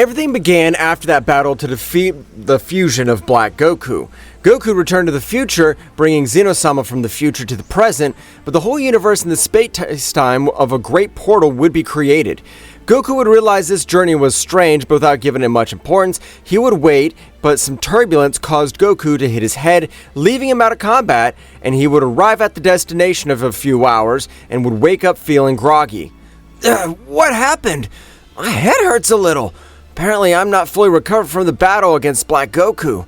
Everything began after that battle to defeat the fusion of Black Goku. Goku returned to the future, bringing Zeno-sama from the future to the present, but the whole universe and the space-time of a great portal would be created. Goku would realize this journey was strange, but without giving it much importance, he would wait, but some turbulence caused Goku to hit his head, leaving him out of combat, and he would arrive at the destination of a few hours, and would wake up feeling groggy. What happened? My head hurts a little. Apparently, I'm not fully recovered from the battle against Black Goku.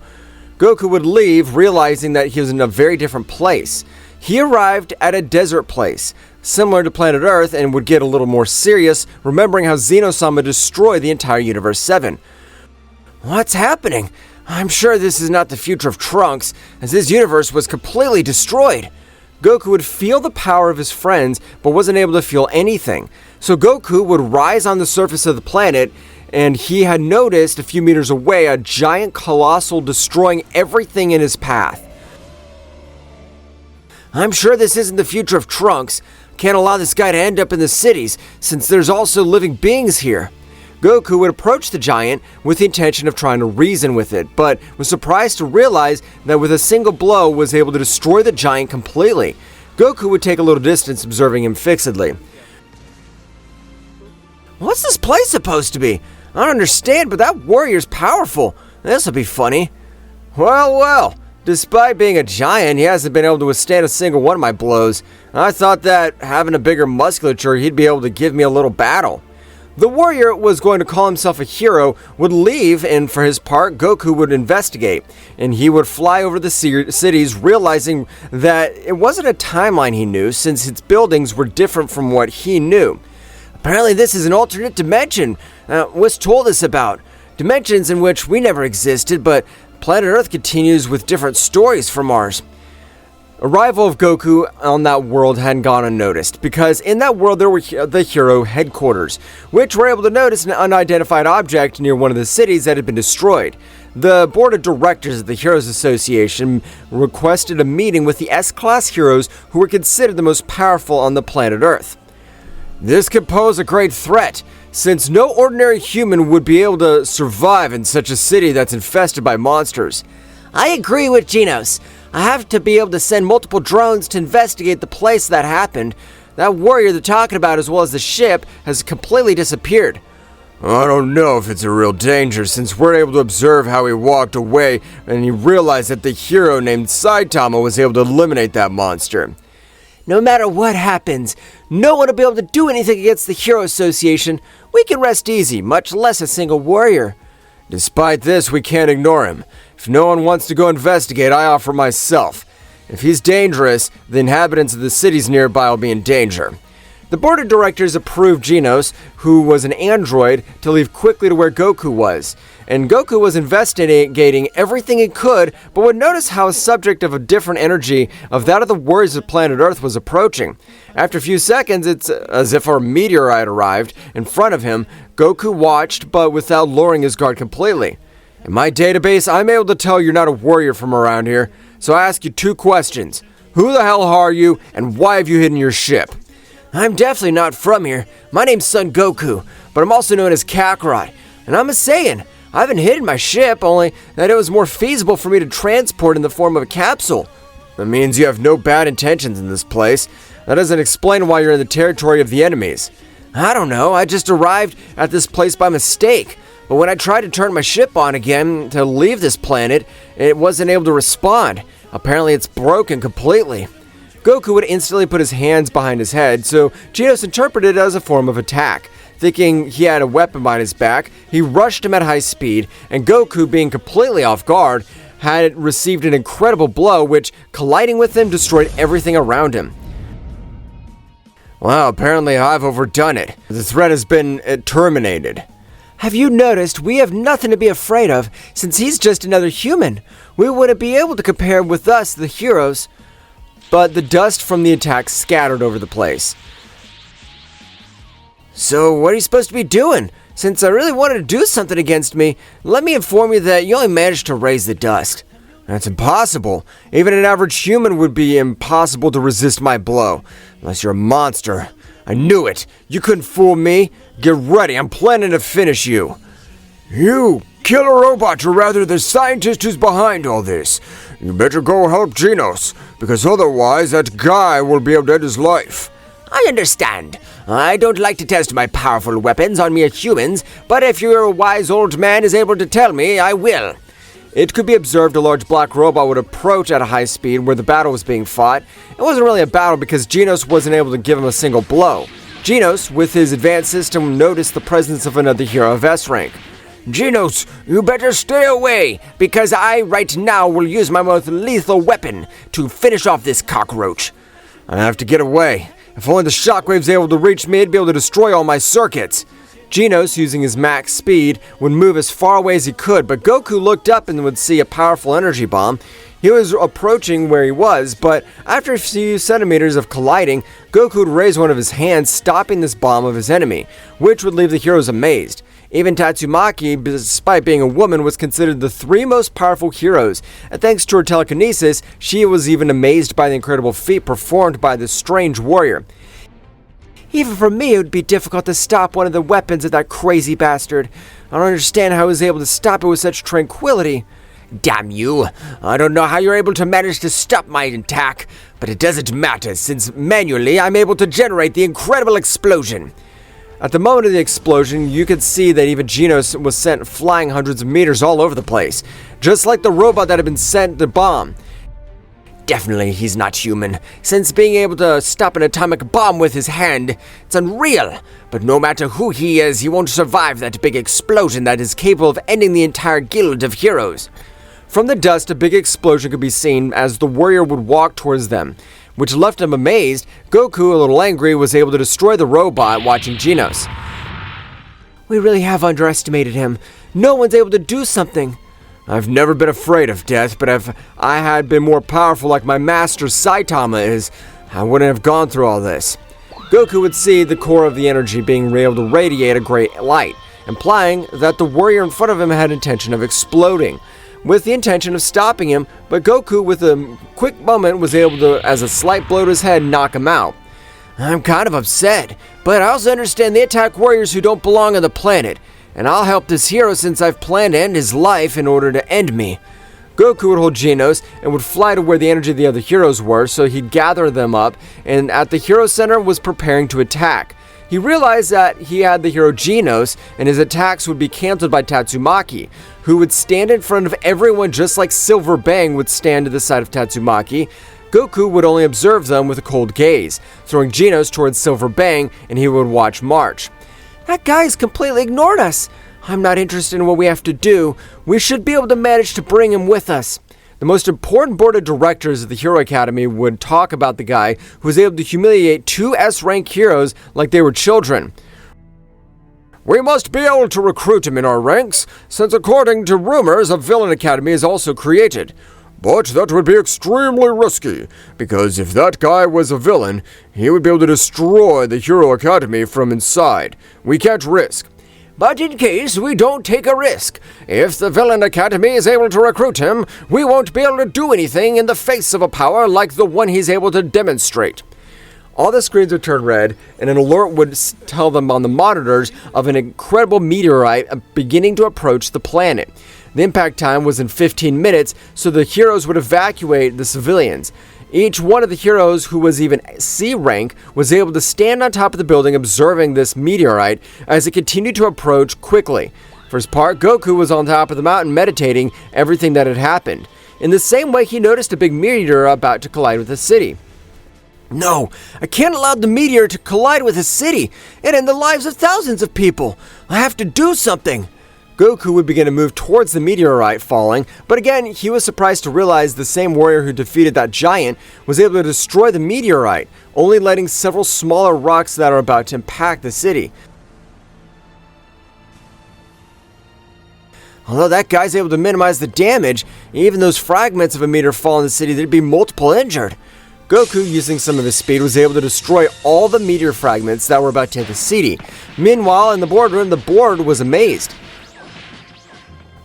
Goku would leave, realizing that he was in a very different place. He arrived at a desert place, similar to planet Earth, and would get a little more serious, remembering how Zeno-sama destroyed the entire Universe 7. What's happening? I'm sure this is not the future of Trunks, as his universe was completely destroyed. Goku would feel the power of his friends, but wasn't able to feel anything. So Goku would rise on the surface of the planet, and he had noticed a few meters away a giant colossal destroying everything in his path. I'm sure this isn't the future of Trunks. Can't allow this guy to end up in the cities, since there's also living beings here. Goku would approach the giant with the intention of trying to reason with it, but was surprised to realize that with a single blow was able to destroy the giant completely. Goku would take a little distance, observing him fixedly. What's this place supposed to be? I don't understand, but that warrior's powerful. This'll be funny. Well. Despite being a giant, he hasn't been able to withstand a single one of my blows. I thought that having a bigger musculature, he'd be able to give me a little battle. The warrior was going to call himself a hero, would leave, and for his part, Goku would investigate. And he would fly over the cities, realizing that it wasn't a timeline he knew, since its buildings were different from what he knew. Apparently this is an alternate dimension, was told us about. Dimensions in which we never existed, but planet Earth continues with different stories from ours. Arrival of Goku on that world hadn't gone unnoticed, because in that world there were the hero headquarters, which were able to notice an unidentified object near one of the cities that had been destroyed. The board of directors of the Heroes Association requested a meeting with the S-Class heroes who were considered the most powerful on the planet Earth. This could pose a great threat, since no ordinary human would be able to survive in such a city that's infested by monsters. I agree with Genos. I have to be able to send multiple drones to investigate the place that happened. That warrior they're talking about, as well as the ship, has completely disappeared. I don't know if it's a real danger, since we're able to observe how he walked away and he realized that the hero named Saitama was able to eliminate that monster. No matter what happens, no one will be able to do anything against the Hero Association. We can rest easy, much less a single warrior. Despite this, we can't ignore him. If no one wants to go investigate, I offer myself. If he's dangerous, the inhabitants of the cities nearby will be in danger. The board of directors approved Genos, who was an android, to leave quickly to where Goku was. And Goku was investigating everything he could, but would notice how a subject of a different energy of that of the warriors of planet Earth was approaching. After a few seconds, it's as if a meteorite arrived in front of him. Goku watched, but without lowering his guard completely. In my database, I'm able to tell you're not a warrior from around here, so I ask you 2 questions. Who the hell are you, and why have you hidden your ship? I'm definitely not from here. My name's Son Goku, but I'm also known as Kakarot, and I'm a Saiyan. I haven't hidden my ship, only that it was more feasible for me to transport in the form of a capsule. That means you have no bad intentions in this place. That doesn't explain why you're in the territory of the enemies. I don't know, I just arrived at this place by mistake. But when I tried to turn my ship on again to leave this planet, it wasn't able to respond. Apparently it's broken completely. Goku would instantly put his hands behind his head, so Genos interpreted it as a form of attack. Thinking he had a weapon behind his back, he rushed him at high speed, and Goku, being completely off guard, had received an incredible blow which, colliding with him, destroyed everything around him. Well, apparently I've overdone it. The threat has been terminated. Have you noticed we have nothing to be afraid of, since he's just another human? We wouldn't be able to compare him with us, the heroes. But the dust from the attack scattered over the place. So what are you supposed to be doing? Since I really wanted to do something against me, let me inform you that you only managed to raise the dust. That's impossible. Even an average human would be impossible to resist my blow. Unless you're a monster. I knew it. You couldn't fool me. Get ready, I'm planning to finish you. You, killer robot, or rather the scientist who's behind all this. You better go help Genos, because otherwise that guy will be able to end his life. I understand. I don't like to test my powerful weapons on mere humans, but if your wise old man is able to tell me, I will. It could be observed a large black robot would approach at a high speed where the battle was being fought. It wasn't really a battle because Genos wasn't able to give him a single blow. Genos, with his advanced system, noticed the presence of another hero of S rank. Genos, you better stay away, because I right now will use my most lethal weapon to finish off this cockroach. I have to get away. If only the shockwave's able to reach me, it'd be able to destroy all my circuits. Genos, using his max speed, would move as far away as he could, but Goku looked up and would see a powerful energy bomb. He was approaching where he was, but after a few centimeters of colliding, Goku would raise one of his hands, stopping this bomb of his enemy, which would leave the heroes amazed. Even Tatsumaki, despite being a woman, was considered the three most powerful heroes, and thanks to her telekinesis, she was even amazed by the incredible feat performed by this strange warrior. Even for me, it would be difficult to stop one of the weapons of that crazy bastard. I don't understand how he was able to stop it with such tranquility. Damn you! I don't know how you're able to manage to stop my attack, but it doesn't matter since manually I'm able to generate the incredible explosion. At the moment of the explosion, you could see that even Genos was sent flying hundreds of meters all over the place, just like the robot that had been sent the bomb. Definitely he's not human, since being able to stop an atomic bomb with his hand, it's unreal. But no matter who he is, he won't survive that big explosion that is capable of ending the entire guild of heroes. From the dust, a big explosion could be seen as the warrior would walk towards them, which left him amazed. Goku, a little angry, was able to destroy the robot watching Genos. We really have underestimated him. No one's able to do something. I've never been afraid of death, but if I had been more powerful like my master Saitama is, I wouldn't have gone through all this. Goku would see the core of the energy being able to radiate a great light, implying that the warrior in front of him had intention of exploding, with the intention of stopping him, but Goku, with a quick moment, was able to, as a slight blow to his head, knock him out. I'm kind of upset, but I also understand they attack warriors who don't belong on the planet, and I'll help this hero since I've planned to end his life in order to end me. Goku would hold Genos and would fly to where the energy of the other heroes were, so he'd gather them up, and at the hero center was preparing to attack. He realized that he had the hero Genos, and his attacks would be canceled by Tatsumaki, who would stand in front of everyone just like Silver Bang would stand to the side of Tatsumaki. Goku would only observe them with a cold gaze, throwing Genos towards Silver Bang, and he would watch march. That guy's completely ignored us. I'm not interested in what we have to do. We should be able to manage to bring him with us. The most important board of directors of the Hero Academy would talk about the guy who was able to humiliate two S-rank heroes like they were children. We must be able to recruit him in our ranks, since according to rumors, a villain academy is also created. But that would be extremely risky, because if that guy was a villain, he would be able to destroy the Hero Academy from inside. We can't risk. But in case we don't take a risk, if the Villain Academy is able to recruit him, we won't be able to do anything in the face of a power like the one he's able to demonstrate. All the screens would turn red, and an alert would tell them on the monitors of an incredible meteorite beginning to approach the planet. The impact time was in 15 minutes, so the heroes would evacuate the civilians. Each one of the heroes who was even C rank was able to stand on top of the building observing this meteorite as it continued to approach quickly. For his part, Goku was on top of the mountain meditating everything that had happened. In the same way, he noticed a big meteor about to collide with the city. No, I can't allow the meteor to collide with a city and end the lives of thousands of people. I have to do something. Goku would begin to move towards the meteorite falling, but again, he was surprised to realize the same warrior who defeated that giant was able to destroy the meteorite, only letting several smaller rocks that are about to impact the city. Although that guy's able to minimize the damage, even those fragments of a meteor fall in the city, there'd be multiple injured. Goku, using some of his speed, was able to destroy all the meteor fragments that were about to hit the city. Meanwhile, in the boardroom, the board was amazed.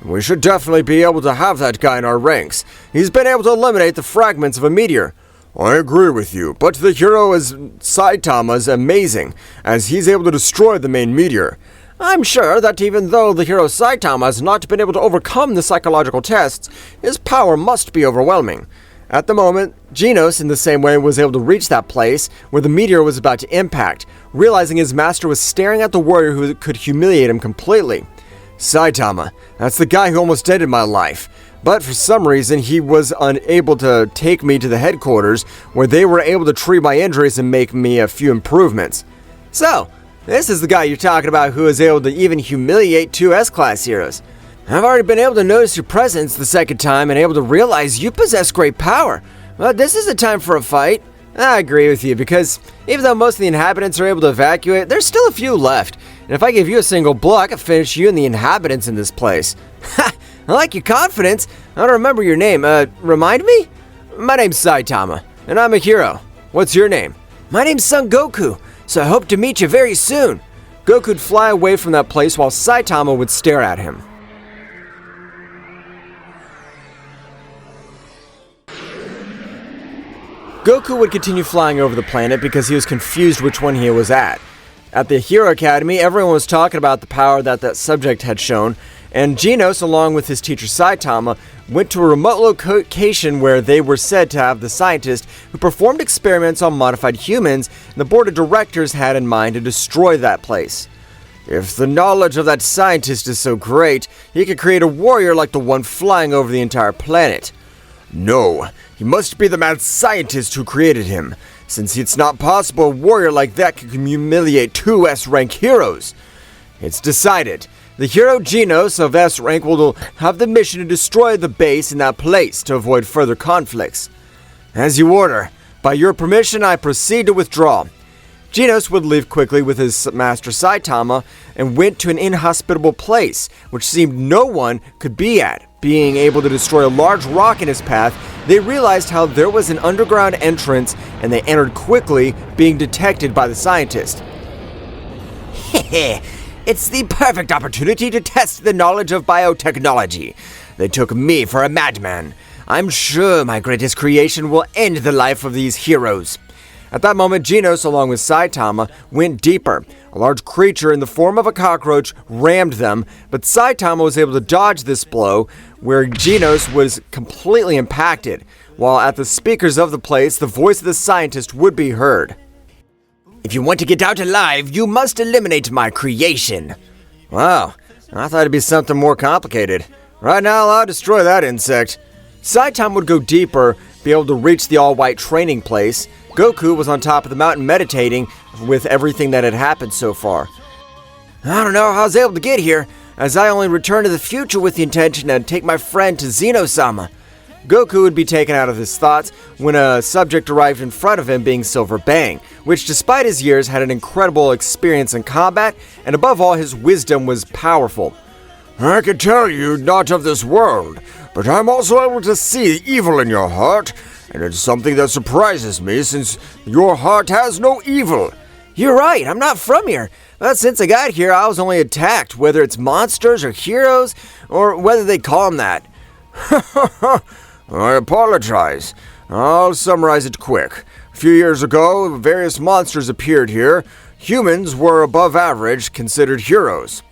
We should definitely be able to have that guy in our ranks. He's been able to eliminate the fragments of a meteor. I agree with you, but the hero is Saitama is amazing, as he's able to destroy the main meteor. I'm sure that even though the hero Saitama has not been able to overcome the psychological tests, his power must be overwhelming. At the moment, Genos, in the same way, was able to reach that place where the meteor was about to impact, realizing his master was staring at the warrior who could humiliate him completely. Saitama, that's the guy who almost ended my life. But for some reason, he was unable to take me to the headquarters, where they were able to treat my injuries and make me a few improvements. So, this is the guy you're talking about who is able to even humiliate two S-Class heroes. I've already been able to notice your presence the second time and able to realize you possess great power. But this is the time for a fight. I agree with you, because even though most of the inhabitants are able to evacuate, there's still a few left. And if I give you a single blow, I could finish you and the inhabitants in this place. Ha! I like your confidence. I don't remember your name. Remind me? My name's Saitama, and I'm a hero. What's your name? My name's Son Goku, so I hope to meet you very soon. Goku would fly away from that place while Saitama would stare at him. Goku would continue flying over the planet because he was confused which one he was at. At the Hero Academy, everyone was talking about the power that subject had shown, and Genos, along with his teacher Saitama, went to a remote location where they were said to have the scientist who performed experiments on modified humans, and the board of directors had in mind to destroy that place. If the knowledge of that scientist is so great, he could create a warrior like the one flying over the entire planet. No, he must be the mad scientist who created him, since it's not possible a warrior like that could humiliate two S-rank heroes. It's decided. The hero Genos of S-rank will have the mission to destroy the base in that place to avoid further conflicts. As you order. By your permission, I proceed to withdraw. Genos would leave quickly with his master Saitama and went to an inhospitable place, which seemed no one could be at. Being able to destroy a large rock in his path, they realized how there was an underground entrance, and they entered quickly, being detected by the scientist. Hehe, it's the perfect opportunity to test the knowledge of biotechnology. They took me for a madman. I'm sure my greatest creation will end the life of these heroes. At that moment, Genos, along with Saitama, went deeper. A large creature in the form of a cockroach rammed them, but Saitama was able to dodge this blow, where Genos was completely impacted, while at the speakers of the place, the voice of the scientist would be heard. If you want to get out alive, you must eliminate my creation. Wow, I thought it'd be something more complicated. Right now, I'll destroy that insect. Saitama would go deeper, be able to reach the all-white training place. Goku was on top of the mountain meditating with everything that had happened so far. I don't know how I was able to get here, as I only returned to the future with the intention to take my friend to Zeno-sama. Goku would be taken out of his thoughts when a subject arrived in front of him, being Silver Bang, which despite his years had an incredible experience in combat, and above all his wisdom was powerful. I can tell you not of this world, but I'm also able to see evil in your heart, and it's something that surprises me since your heart has no evil. You're right, I'm not from here. But since I got here, I was only attacked, whether it's monsters or heroes, or whether they call them that. I apologize. I'll summarize it quick. A few years ago, various monsters appeared here. Humans were above average, considered heroes.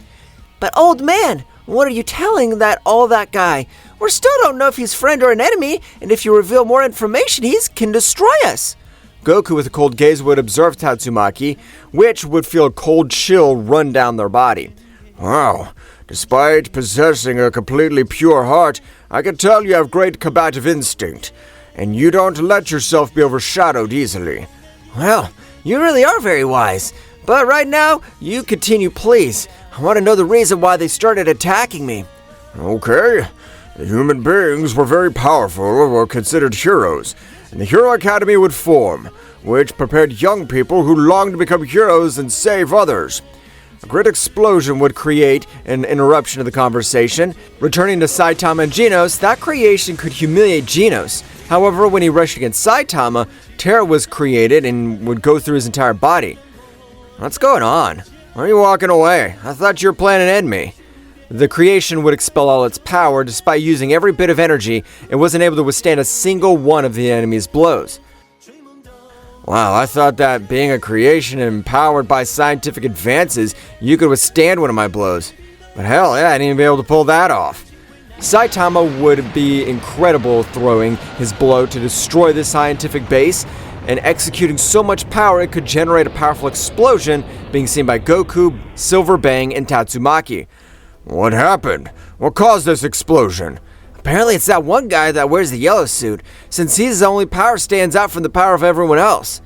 But old man, what are you telling all that guy? We still don't know if he's friend or an enemy, and if you reveal more information, he can destroy us. Goku with a cold gaze would observe Tatsumaki, which would feel a cold chill run down their body. Wow, despite possessing a completely pure heart, I can tell you have great combative instinct, and you don't let yourself be overshadowed easily. Well, you really are very wise, but right now, you continue please. I want to know the reason why they started attacking me. Okay. The human beings were very powerful, were considered heroes, and the Hero Academy would form, which prepared young people who longed to become heroes and save others. A great explosion would create an interruption of the conversation. Returning to Saitama and Genos, that creation could humiliate Genos. However, when he rushed against Saitama, terror was created and would go through his entire body. What's going on? Why are you walking away? I thought you were planning to end me. The creation would expel all its power despite using every bit of energy and wasn't able to withstand a single one of the enemy's blows. Wow, I thought that being a creation and powered by scientific advances, you could withstand one of my blows. But hell, yeah, I didn't even be able to pull that off. Saitama would be incredible throwing his blow to destroy this scientific base, and executing so much power it could generate a powerful explosion, being seen by Goku, Silver Bang, and Tatsumaki. What happened? What caused this explosion? Apparently it's that one guy that wears the yellow suit, since his only power stands out from the power of everyone else.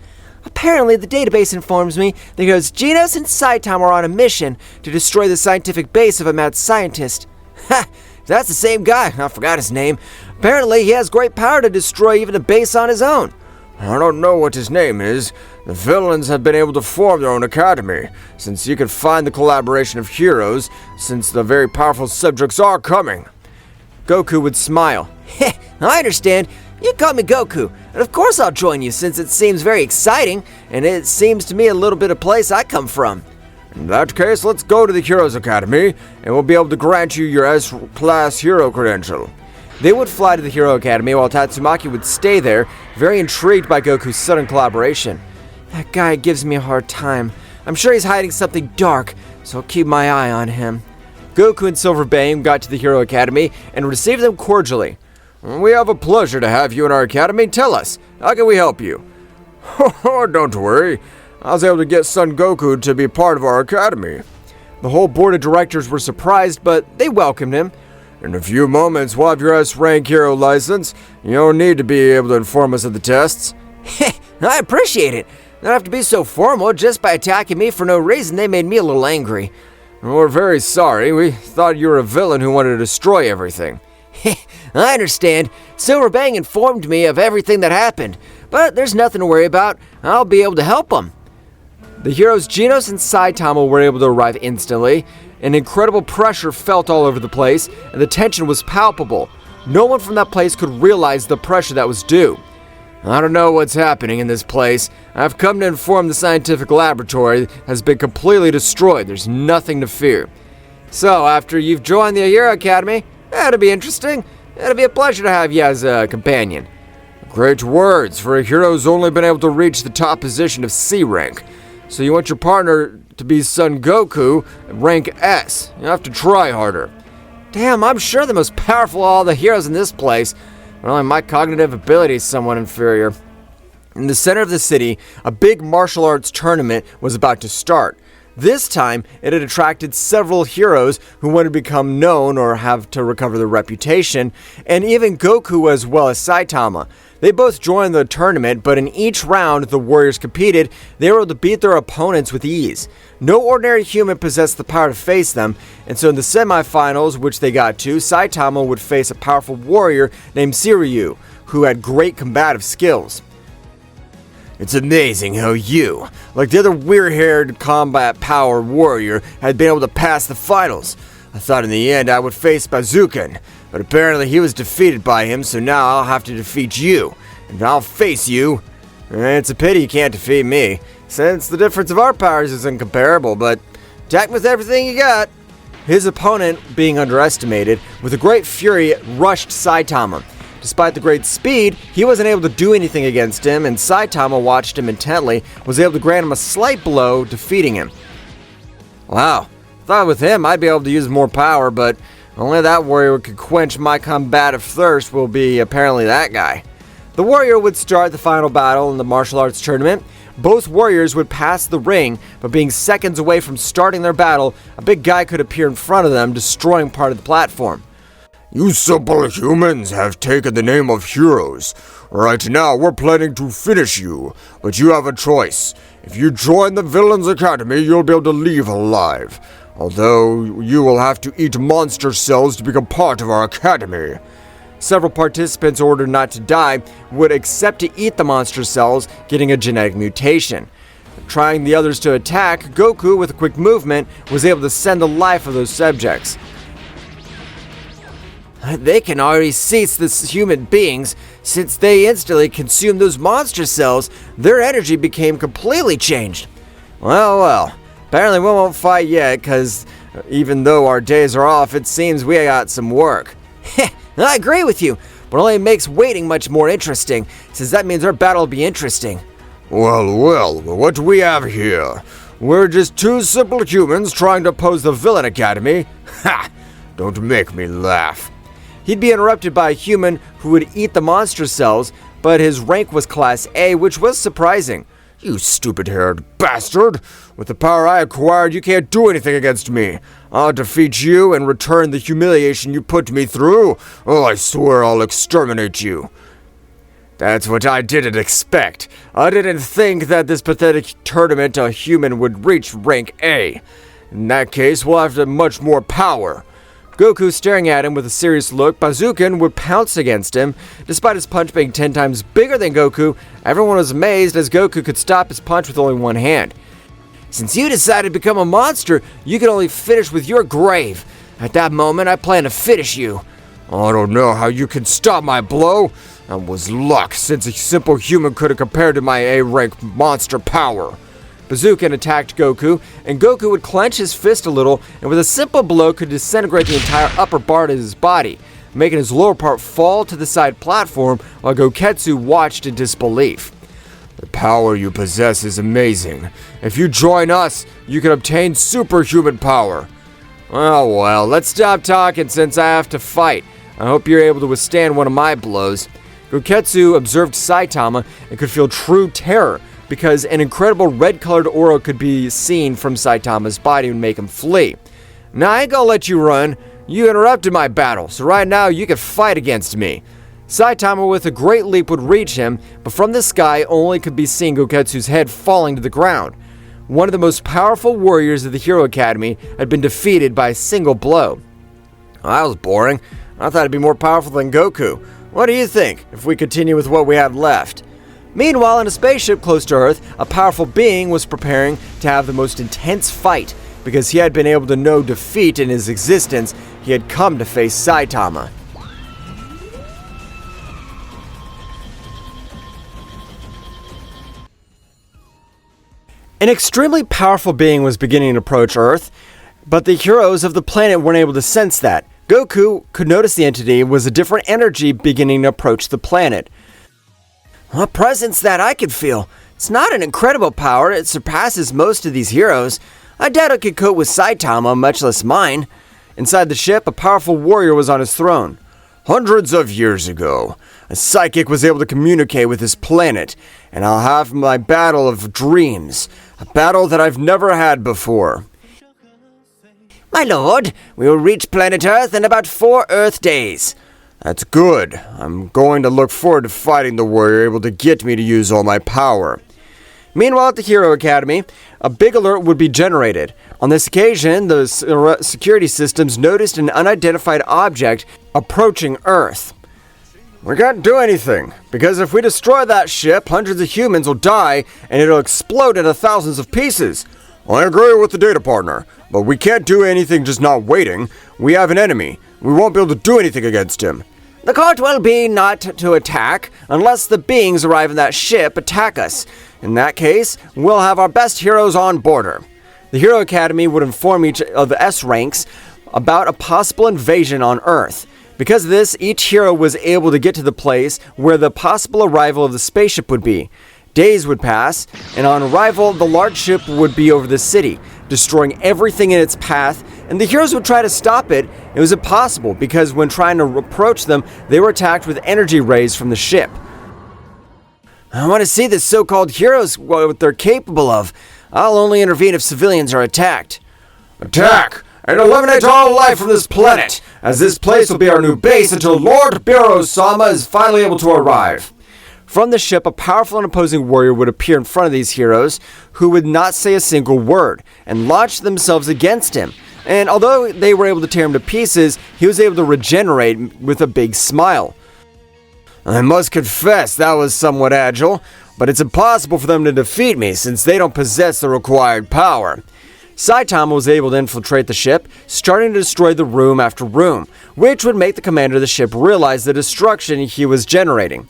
Apparently the database informs me that Genos and Saitama are on a mission to destroy the scientific base of a mad scientist. Ha! That's the same guy. I forgot his name. Apparently he has great power to destroy even a base on his own. I don't know what his name is. The villains have been able to form their own academy, since you could find the collaboration of heroes, since the very powerful subjects are coming. Goku would smile. Heh, I understand. You call me Goku, and of course I'll join you since it seems very exciting, and it seems to me a little bit of place I come from. In that case, let's go to the Heroes Academy, and we'll be able to grant you your S-Class Hero credential. They would fly to the Hero Academy while Tatsumaki would stay there, very intrigued by Goku's sudden collaboration. That guy gives me a hard time. I'm sure he's hiding something dark, so I'll keep my eye on him. Goku and Silver Bang got to the Hero Academy and received them cordially. We have a pleasure to have you in our academy. Tell us, how can we help you? Don't worry. I was able to get Son Goku to be part of our academy. The whole board of directors were surprised, but they welcomed him. In a few moments, we'll have your S-Rank Hero license. You don't need to be able to inform us of the tests. I appreciate it. Don't have to be so formal. Just by attacking me for no reason, they made me a little angry. We're very sorry. We thought you were a villain who wanted to destroy everything. I understand. Silver Bang informed me of everything that happened, but there's nothing to worry about. I'll be able to help them. The heroes Genos and Saitama were able to arrive instantly. An incredible pressure felt all over the place, and the tension was palpable. No one from that place could realize the pressure that was due. I don't know what's happening in this place. I've come to inform the scientific laboratory has been completely destroyed. There's nothing to fear. So, after you've joined the Hero Academy, that'll be interesting. It'll be a pleasure to have you as a companion. Great words, for a hero who's only been able to reach the top position of C rank. So you want your partner to be Son Goku, rank S. You have to try harder. Damn, I'm sure the most powerful of all the heroes in this place, but only my cognitive ability is somewhat inferior. In the center of the city, a big martial arts tournament was about to start. This time, it had attracted several heroes who wanted to become known or have to recover their reputation, and even Goku as well as Saitama. They both joined the tournament, but in each round the warriors competed, they were able to beat their opponents with ease. No ordinary human possessed the power to face them, and so in the semifinals, which they got to, Saitama would face a powerful warrior named Shiryu, who had great combative skills. It's amazing how you, like the other weird-haired combat power warrior, had been able to pass the finals. I thought in the end I would face Bazookan, but apparently he was defeated by him, so now I'll have to defeat you, and I'll face you. It's a pity you can't defeat me, since the difference of our powers is incomparable, but attack with everything you got. His opponent, being underestimated, with a great fury, rushed Saitama. Despite the great speed, he wasn't able to do anything against him, and Saitama watched him intently, was able to grant him a slight blow, defeating him. Wow, thought with him I'd be able to use more power, but only that warrior could quench my combative thirst will be apparently that guy. The warrior would start the final battle in the martial arts tournament. Both warriors would pass the ring, but being seconds away from starting their battle, a big guy could appear in front of them, destroying part of the platform. You simple humans have taken the name of heroes. Right now, we're planning to finish you, but you have a choice. If you join the Villains Academy, you'll be able to leave alive. Although, you will have to eat monster cells to become part of our academy. Several participants ordered not to die would accept to eat the monster cells, getting a genetic mutation. Trying the others to attack, Goku, with a quick movement, was able to send the life of those subjects. They can already cease the human beings. Since they instantly consumed those monster cells, their energy became completely changed. Well, apparently we won't fight yet, because even though our days are off, it seems we got some work. I agree with you, but it only makes waiting much more interesting, since that means our battle will be interesting. Well, what do we have here? We're just two simple humans trying to oppose the Villain Academy? Ha! Don't make me laugh. He'd be interrupted by a human who would eat the monster cells, but his rank was Class A, which was surprising. You stupid-haired bastard! With the power I acquired, you can't do anything against me. I'll defeat you and return the humiliation you put me through. Oh, I swear I'll exterminate you. That's what I didn't expect. I didn't think that this pathetic tournament a human would reach rank A. In that case, we'll have much more power. Goku staring at him with a serious look, Bazookan would pounce against him. Despite his punch being 10 times bigger than Goku, everyone was amazed as Goku could stop his punch with only one hand. Since you decided to become a monster, you can only finish with your grave. At that moment, I plan to finish you. I don't know how you can stop my blow. That was luck, since a simple human could have compared to my A-rank monster power. Bazookan attacked Goku, and Goku would clench his fist a little, and with a simple blow could disintegrate the entire upper part of his body, making his lower part fall to the side platform while Goketsu watched in disbelief. The power you possess is amazing. If you join us, you can obtain superhuman power. Oh well, let's stop talking since I have to fight. I hope you're able to withstand one of my blows. Goketsu observed Saitama and could feel true terror, because an incredible red-colored aura could be seen from Saitama's body and make him flee. Now, I ain't gonna let you run. You interrupted my battle, so right now you can fight against me. Saitama with a great leap would reach him, but from the sky only could be seen Goketsu's head falling to the ground. One of the most powerful warriors of the Hero Academy had been defeated by a single blow. Well, that was boring. I thought it'd be more powerful than Goku. What do you think, if we continue with what we have left? Meanwhile, in a spaceship close to Earth, a powerful being was preparing to have the most intense fight. Because he had been able to know defeat in his existence, he had come to face Saitama. An extremely powerful being was beginning to approach Earth, but the heroes of the planet weren't able to sense that. Goku could notice the entity was a different energy beginning to approach the planet. A presence that I could feel. It's not an incredible power, it surpasses most of these heroes. I doubt it could cope with Saitama, much less mine. Inside the ship, a powerful warrior was on his throne. Hundreds of years ago, a psychic was able to communicate with this planet, and I'll have my battle of dreams. A battle that I've never had before. My lord, we will reach planet Earth in about 4 Earth days. That's good. I'm going to look forward to fighting the warrior able to get me to use all my power. Meanwhile, at the Hero Academy, a big alert would be generated. On this occasion, the security systems noticed an unidentified object approaching Earth. We can't do anything, because if we destroy that ship, hundreds of humans will die, and it'll explode into thousands of pieces. I agree with the data partner, but we can't do anything just not waiting. We have an enemy. We won't be able to do anything against him. The court will be not to attack unless the beings arrive in that ship attack us. In that case, we'll have our best heroes on board. The Hero Academy would inform each of the S ranks about a possible invasion on Earth. Because of this, each hero was able to get to the place where the possible arrival of the spaceship would be. Days would pass, and on arrival, the large ship would be over the city, destroying everything in its path, and the heroes would try to stop it. It was impossible, because when trying to approach them, they were attacked with energy rays from the ship. I want to see the so-called heroes, what they're capable of. I'll only intervene if civilians are attacked. Attack! And eliminate all life from this planet, as this place will be our new base until Lord Boros-sama is finally able to arrive. From the ship, a powerful and opposing warrior would appear in front of these heroes, who would not say a single word, and launch themselves against him. And although they were able to tear him to pieces, he was able to regenerate with a big smile. I must confess that was somewhat agile, but it's impossible for them to defeat me since they don't possess the required power. Saitama was able to infiltrate the ship, starting to destroy the room after room, which would make the commander of the ship realize the destruction he was generating.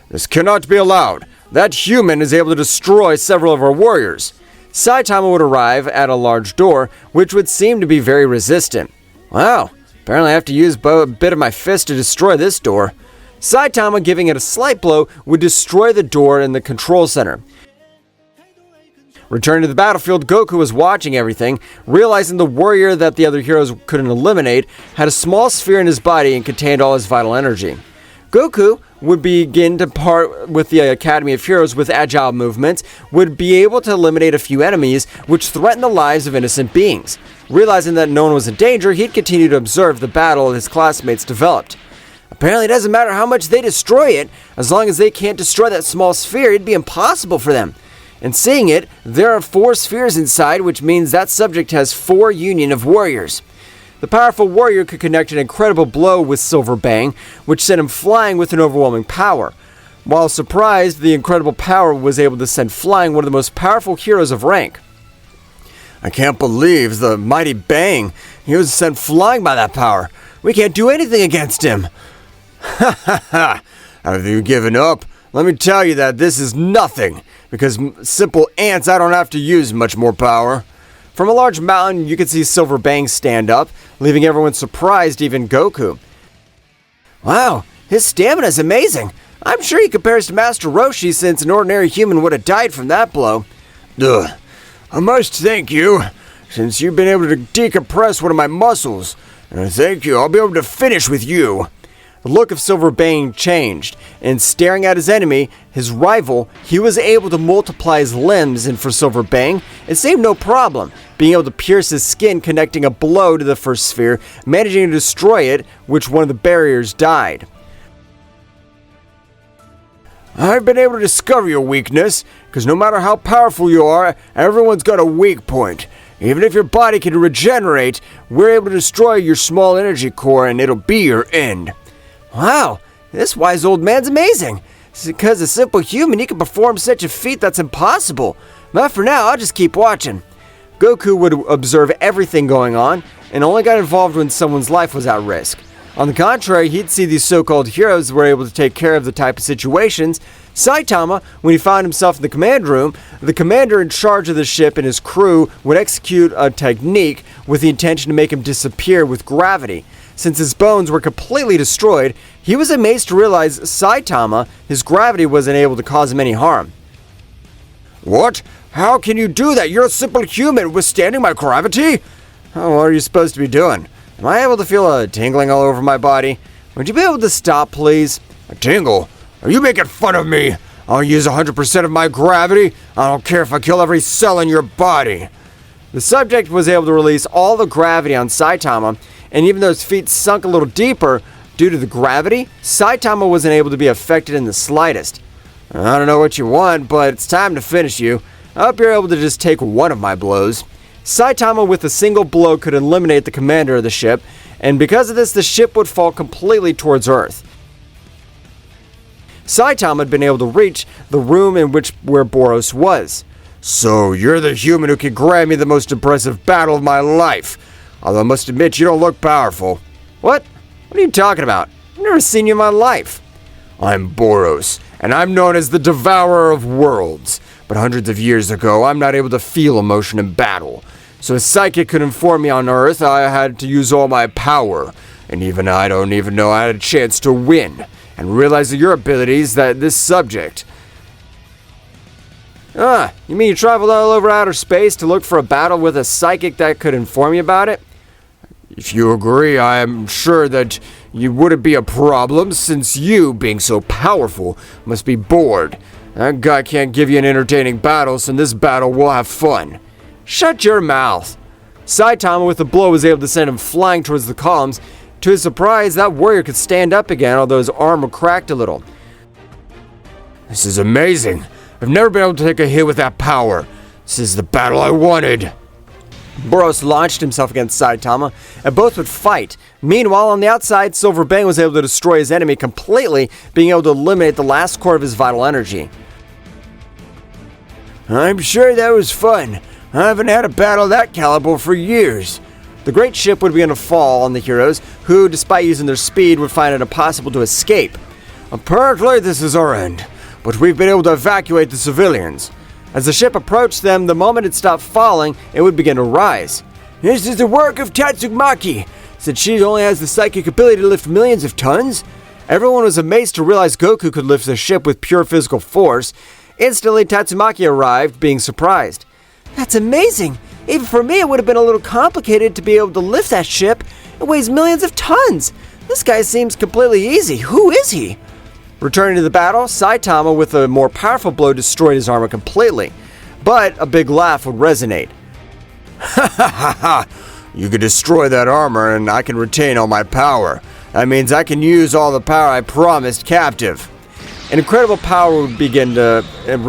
This cannot be allowed. That human is able to destroy several of our warriors. Saitama would arrive at a large door, which would seem to be very resistant. Wow, apparently I have to use a bit of my fist to destroy this door. Saitama giving it a slight blow would destroy the door in the control center. Returning to the battlefield, Goku was watching everything, realizing the warrior that the other heroes couldn't eliminate had a small sphere in his body and contained all his vital energy. Goku would begin to part with the Academy of Heroes with agile movements, would be able to eliminate a few enemies which threatened the lives of innocent beings. Realizing that no one was in danger, he'd continue to observe the battle his classmates developed. Apparently it doesn't matter how much they destroy it, as long as they can't destroy that small sphere, it'd be impossible for them. And seeing it, there are 4 spheres inside, which means that subject has 4 union of warriors. The powerful warrior could connect an incredible blow with Silver Bang, which sent him flying with an overwhelming power. While surprised, the incredible power was able to send flying one of the most powerful heroes of rank. I can't believe the mighty Bang. He was sent flying by that power. We can't do anything against him. Ha ha ha. Have you given up? Let me tell you that this is nothing. Because simple ants, I don't have to use much more power. From a large mountain, you could see Silver Bang stand up, leaving everyone surprised, even Goku. Wow, his stamina is amazing. I'm sure he compares to Master Roshi, since an ordinary human would have died from that blow. Ugh. I must thank you, since you've been able to decompress one of my muscles. And thank you, I'll be able to finish with you. The look of Silver Bang changed, and staring at his enemy, his rival, he was able to multiply his limbs, and for Silver Bang, it seemed no problem, being able to pierce his skin, connecting a blow to the first sphere, managing to destroy it, which one of the barriers died. I've been able to discover your weakness, because no matter how powerful you are, everyone's got a weak point. Even if your body can regenerate, we're able to destroy your small energy core and it'll be your end. Wow, this wise old man's amazing. Because a simple human, he can perform such a feat that's impossible. But for now, I'll just keep watching. Goku would observe everything going on, and only got involved when someone's life was at risk. On the contrary, he'd see these so-called heroes were able to take care of the type of situations. Saitama, when he found himself in the command room, the commander in charge of the ship and his crew would execute a technique with the intention to make him disappear with gravity. Since his bones were completely destroyed, he was amazed to realize Saitama, his gravity wasn't able to cause him any harm. What? How can you do that? You're a simple human withstanding my gravity? Oh, what are you supposed to be doing? Am I able to feel a tingling all over my body? Would you be able to stop, please? A tingle? Are you making fun of me? I'll use 100% of my gravity. I don't care if I kill every cell in your body. The subject was able to release all the gravity on Saitama, and even though his feet sunk a little deeper due to the gravity, Saitama wasn't able to be affected in the slightest. I don't know what you want, but it's time to finish you. I hope you're able to just take one of my blows. Saitama with a single blow could eliminate the commander of the ship, and because of this, the ship would fall completely towards Earth. Saitama had been able to reach the room in where Boros was. So, you're the human who can grant me the most impressive battle of my life. Although I must admit, you don't look powerful. What? What are you talking about? I've never seen you in my life. I'm Boros, and I'm known as the Devourer of Worlds. But hundreds of years ago, I'm not able to feel emotion in battle. So a psychic could inform me on Earth I had to use all my power. And even I don't even know I had a chance to win. And realize that your abilities, that this subject. You mean you traveled all over outer space to look for a battle with a psychic that could inform you about it? If you agree, I am sure that you wouldn't be a problem, since you, being so powerful, must be bored. That guy can't give you an entertaining battle, so in this battle we'll have fun. Shut your mouth. Saitama with a blow was able to send him flying towards the columns. To his surprise, that warrior could stand up again, although his arm was cracked a little. This is amazing. I've never been able to take a hit with that power. This is the battle I wanted. Boros launched himself against Saitama, and both would fight. Meanwhile, on the outside, Silver Bang was able to destroy his enemy completely, being able to eliminate the last core of his vital energy. I'm sure that was fun. I haven't had a battle of that caliber for years. The great ship would begin to fall on the heroes, who, despite using their speed, would find it impossible to escape. Apparently, this is our end, but we've been able to evacuate the civilians. As the ship approached them, the moment it stopped falling, it would begin to rise. This is the work of Tatsumaki, since she only has the psychic ability to lift millions of tons. Everyone was amazed to realize Goku could lift the ship with pure physical force. Instantly, Tatsumaki arrived, being surprised. That's amazing! Even for me, it would have been a little complicated to be able to lift that ship. It weighs millions of tons. This guy seems completely easy. Who is he? Returning to the battle, Saitama with a more powerful blow destroyed his armor completely. But a big laugh would resonate. Ha ha ha ha! You can destroy that armor and I can retain all my power. That means I can use all the power I promised captive. An incredible power would begin to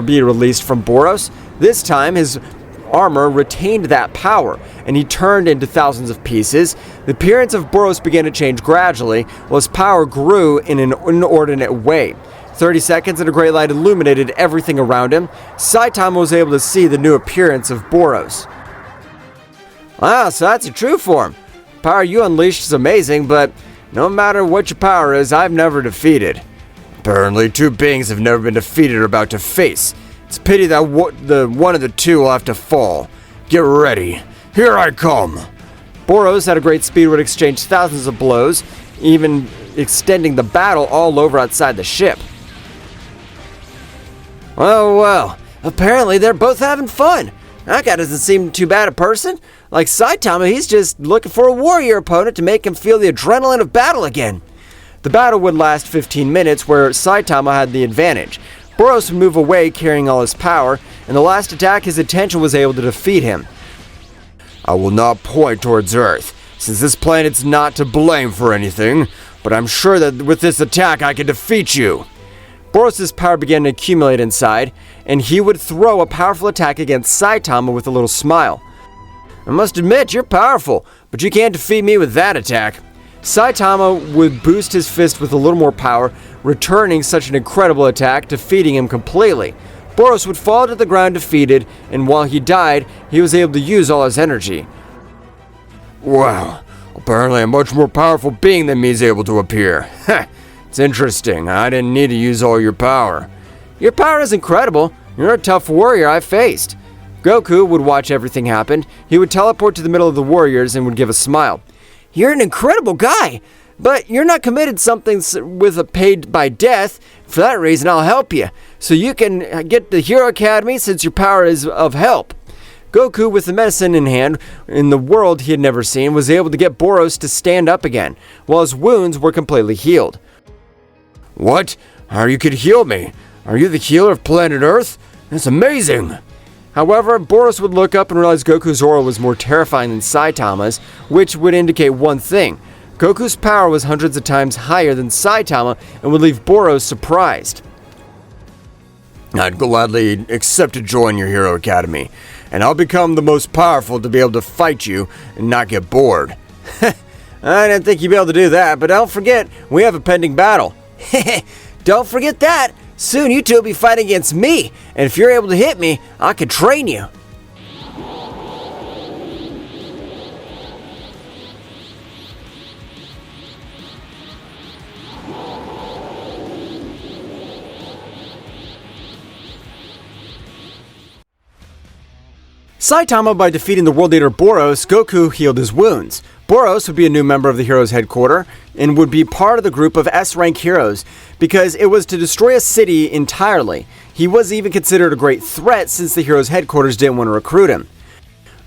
be released from Boros. This time, his armor retained that power, and he turned into thousands of pieces. The appearance of Boros began to change gradually, while his power grew in an inordinate way. 30 seconds and a great light illuminated everything around him. Saitama was able to see the new appearance of Boros. Wow, so that's your true form. The power you unleashed is amazing, but no matter what your power is, I've never defeated. Apparently, two beings have never been defeated or about to face. It's a pity that the one of the two will have to fall. Get ready. Here I come. Boros at a great speed would exchange thousands of blows, even extending the battle all over outside the ship. Well, apparently they're both having fun. That guy doesn't seem too bad a person. Like Saitama, he's just looking for a warrior opponent to make him feel the adrenaline of battle again. The battle would last 15 minutes, where Saitama had the advantage. Boros would move away carrying all his power. In the last attack, his attention was able to defeat him. I will not point towards Earth, since this planet's not to blame for anything, but I'm sure that with this attack I can defeat you. Boros' power began to accumulate inside, and he would throw a powerful attack against Saitama with a little smile. I must admit, you're powerful, but you can't defeat me with that attack. Saitama would boost his fist with a little more power, returning such an incredible attack, defeating him completely. Boros would fall to the ground defeated, and while he died, he was able to use all his energy. Wow, apparently a much more powerful being than me is able to appear. It's interesting, I didn't need to use all your power. Your power is incredible. You're a tough warrior I've faced. Goku would watch everything happen. He would teleport to the middle of the warriors and would give a smile. You're an incredible guy, but you're not committed something with a paid by death. For that reason, I'll help you, so you can get the Hero Academy since your power is of help. Goku, with the medicine in hand, in the world he had never seen, was able to get Boros to stand up again, while his wounds were completely healed. What? How you could heal me? Are you the healer of planet Earth? That's amazing! However, Boros would look up and realize Goku's aura was more terrifying than Saitama's, which would indicate one thing. Goku's power was hundreds of times higher than Saitama and would leave Boros surprised. I'd gladly accept to join your Hero Academy, and I'll become the most powerful to be able to fight you and not get bored. I didn't think you'd be able to do that, but don't forget, we have a pending battle. Don't forget that! Soon you two will be fighting against me, and if you're able to hit me, I can train you. Saitama, by defeating the world leader Boros, Goku healed his wounds. Boros would be a new member of the Heroes Headquarters and would be part of the group of S-rank heroes because it was to destroy a city entirely. He was even considered a great threat since the Heroes Headquarters didn't want to recruit him.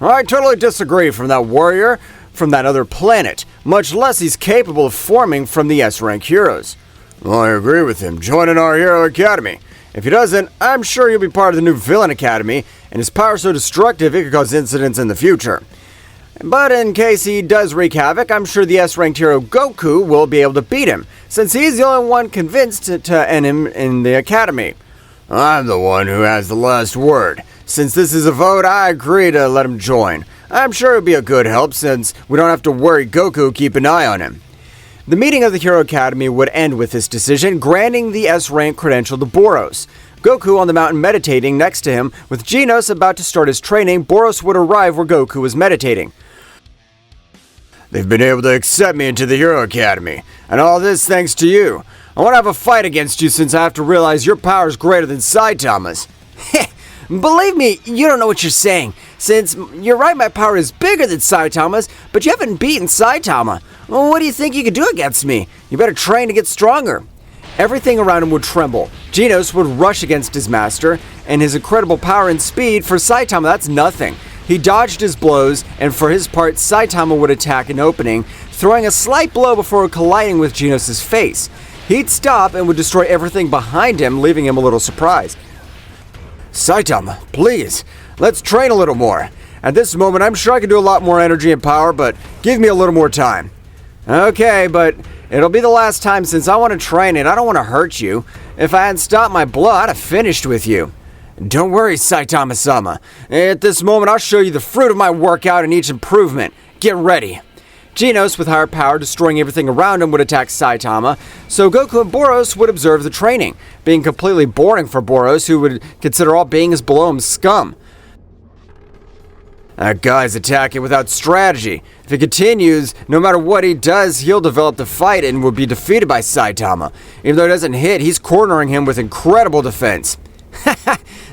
I totally disagree from that warrior from that other planet, much less he's capable of forming from the S-rank heroes. Well, I agree with him. Joining our Hero Academy. If he doesn't, I'm sure he'll be part of the new Villain Academy, and his power is so destructive it could cause incidents in the future. But in case he does wreak havoc, I'm sure the S-ranked hero Goku will be able to beat him, since he's the only one convinced to end him in the academy. I'm the one who has the last word. Since this is a vote, I agree to let him join. I'm sure it'll be a good help, since we don't have to worry Goku keep an eye on him. The meeting of the Hero Academy would end with this decision, granting the S-rank credential to Boros. Goku on the mountain meditating next to him, with Genos about to start his training. Boros would arrive where Goku was meditating. They've been able to accept me into the Hero Academy, and all this thanks to you. I want to have a fight against you since I have to realize your power is greater than Saitama's. Believe me, you don't know what you're saying. Since you're right, my power is bigger than Saitama's, but you haven't beaten Saitama. Well, what do you think you could do against me? You better train to get stronger. Everything around him would tremble. Genos would rush against his master, and his incredible power and speed, for Saitama, that's nothing. He dodged his blows, and for his part, Saitama would attack an opening, throwing a slight blow before colliding with Genos' face. He'd stop and would destroy everything behind him, leaving him a little surprised. Saitama, please, let's train a little more. At this moment, I'm sure I can do a lot more energy and power, but give me a little more time. Okay, but it'll be the last time since I want to train and I don't want to hurt you. If I hadn't stopped my blow, I'd have finished with you. Don't worry, Saitama-sama. At this moment, I'll show you the fruit of my workout and each improvement. Get ready. Genos, with higher power, destroying everything around him, would attack Saitama, so Goku and Boros would observe the training, being completely boring for Boros, who would consider all beings below him scum. That guy's attacking without strategy. If he continues, no matter what he does, he'll develop the fight and will be defeated by Saitama. Even though he doesn't hit, he's cornering him with incredible defense.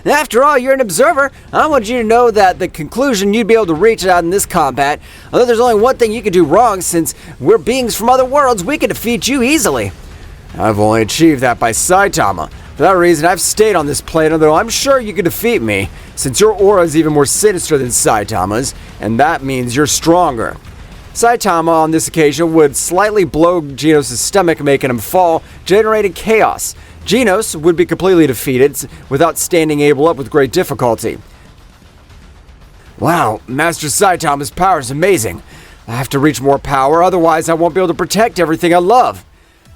After all, you're an observer. I want you to know that the conclusion you'd be able to reach out in this combat, although there's only one thing you could do wrong, since we're beings from other worlds, we can defeat you easily. I've only achieved that by Saitama. For that reason, I've stayed on this plane, although I'm sure you could defeat me, since your aura is even more sinister than Saitama's, and that means you're stronger. Saitama, on this occasion, would slightly blow Genos' stomach, making him fall, generating chaos. Genos would be completely defeated, without standing able up with great difficulty. Wow, Master Saitama's power is amazing. I have to reach more power, otherwise I won't be able to protect everything I love.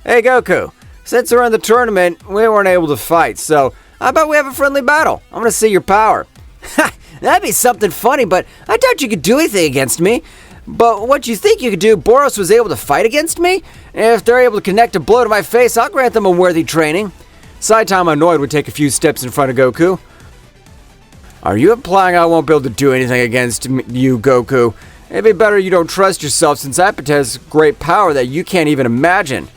Hey Goku, since we're in the tournament, we weren't able to fight, so how about we have a friendly battle? I want to see your power. Ha! That'd be something funny, but I doubt you could do anything against me. But what you think you could do, Boros was able to fight against me? If they're able to connect a blow to my face, I'll grant them a worthy training. Saitama, annoyed, would take a few steps in front of Goku. Are you implying I won't be able to do anything against you, Goku? It'd be better you don't trust yourself, since I possess great power that you can't even imagine.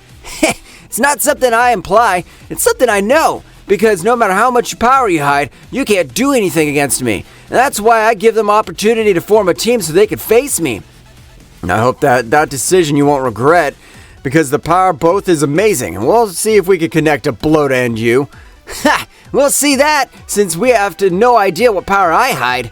It's not something I imply, it's something I know. Because no matter how much power you hide, you can't do anything against me. And that's why I give them opportunity to form a team so they can face me. I hope that decision you won't regret, because the power both is amazing, and we'll see if we can connect a blow to end you. Ha! We'll see that, since we have no idea what power I hide.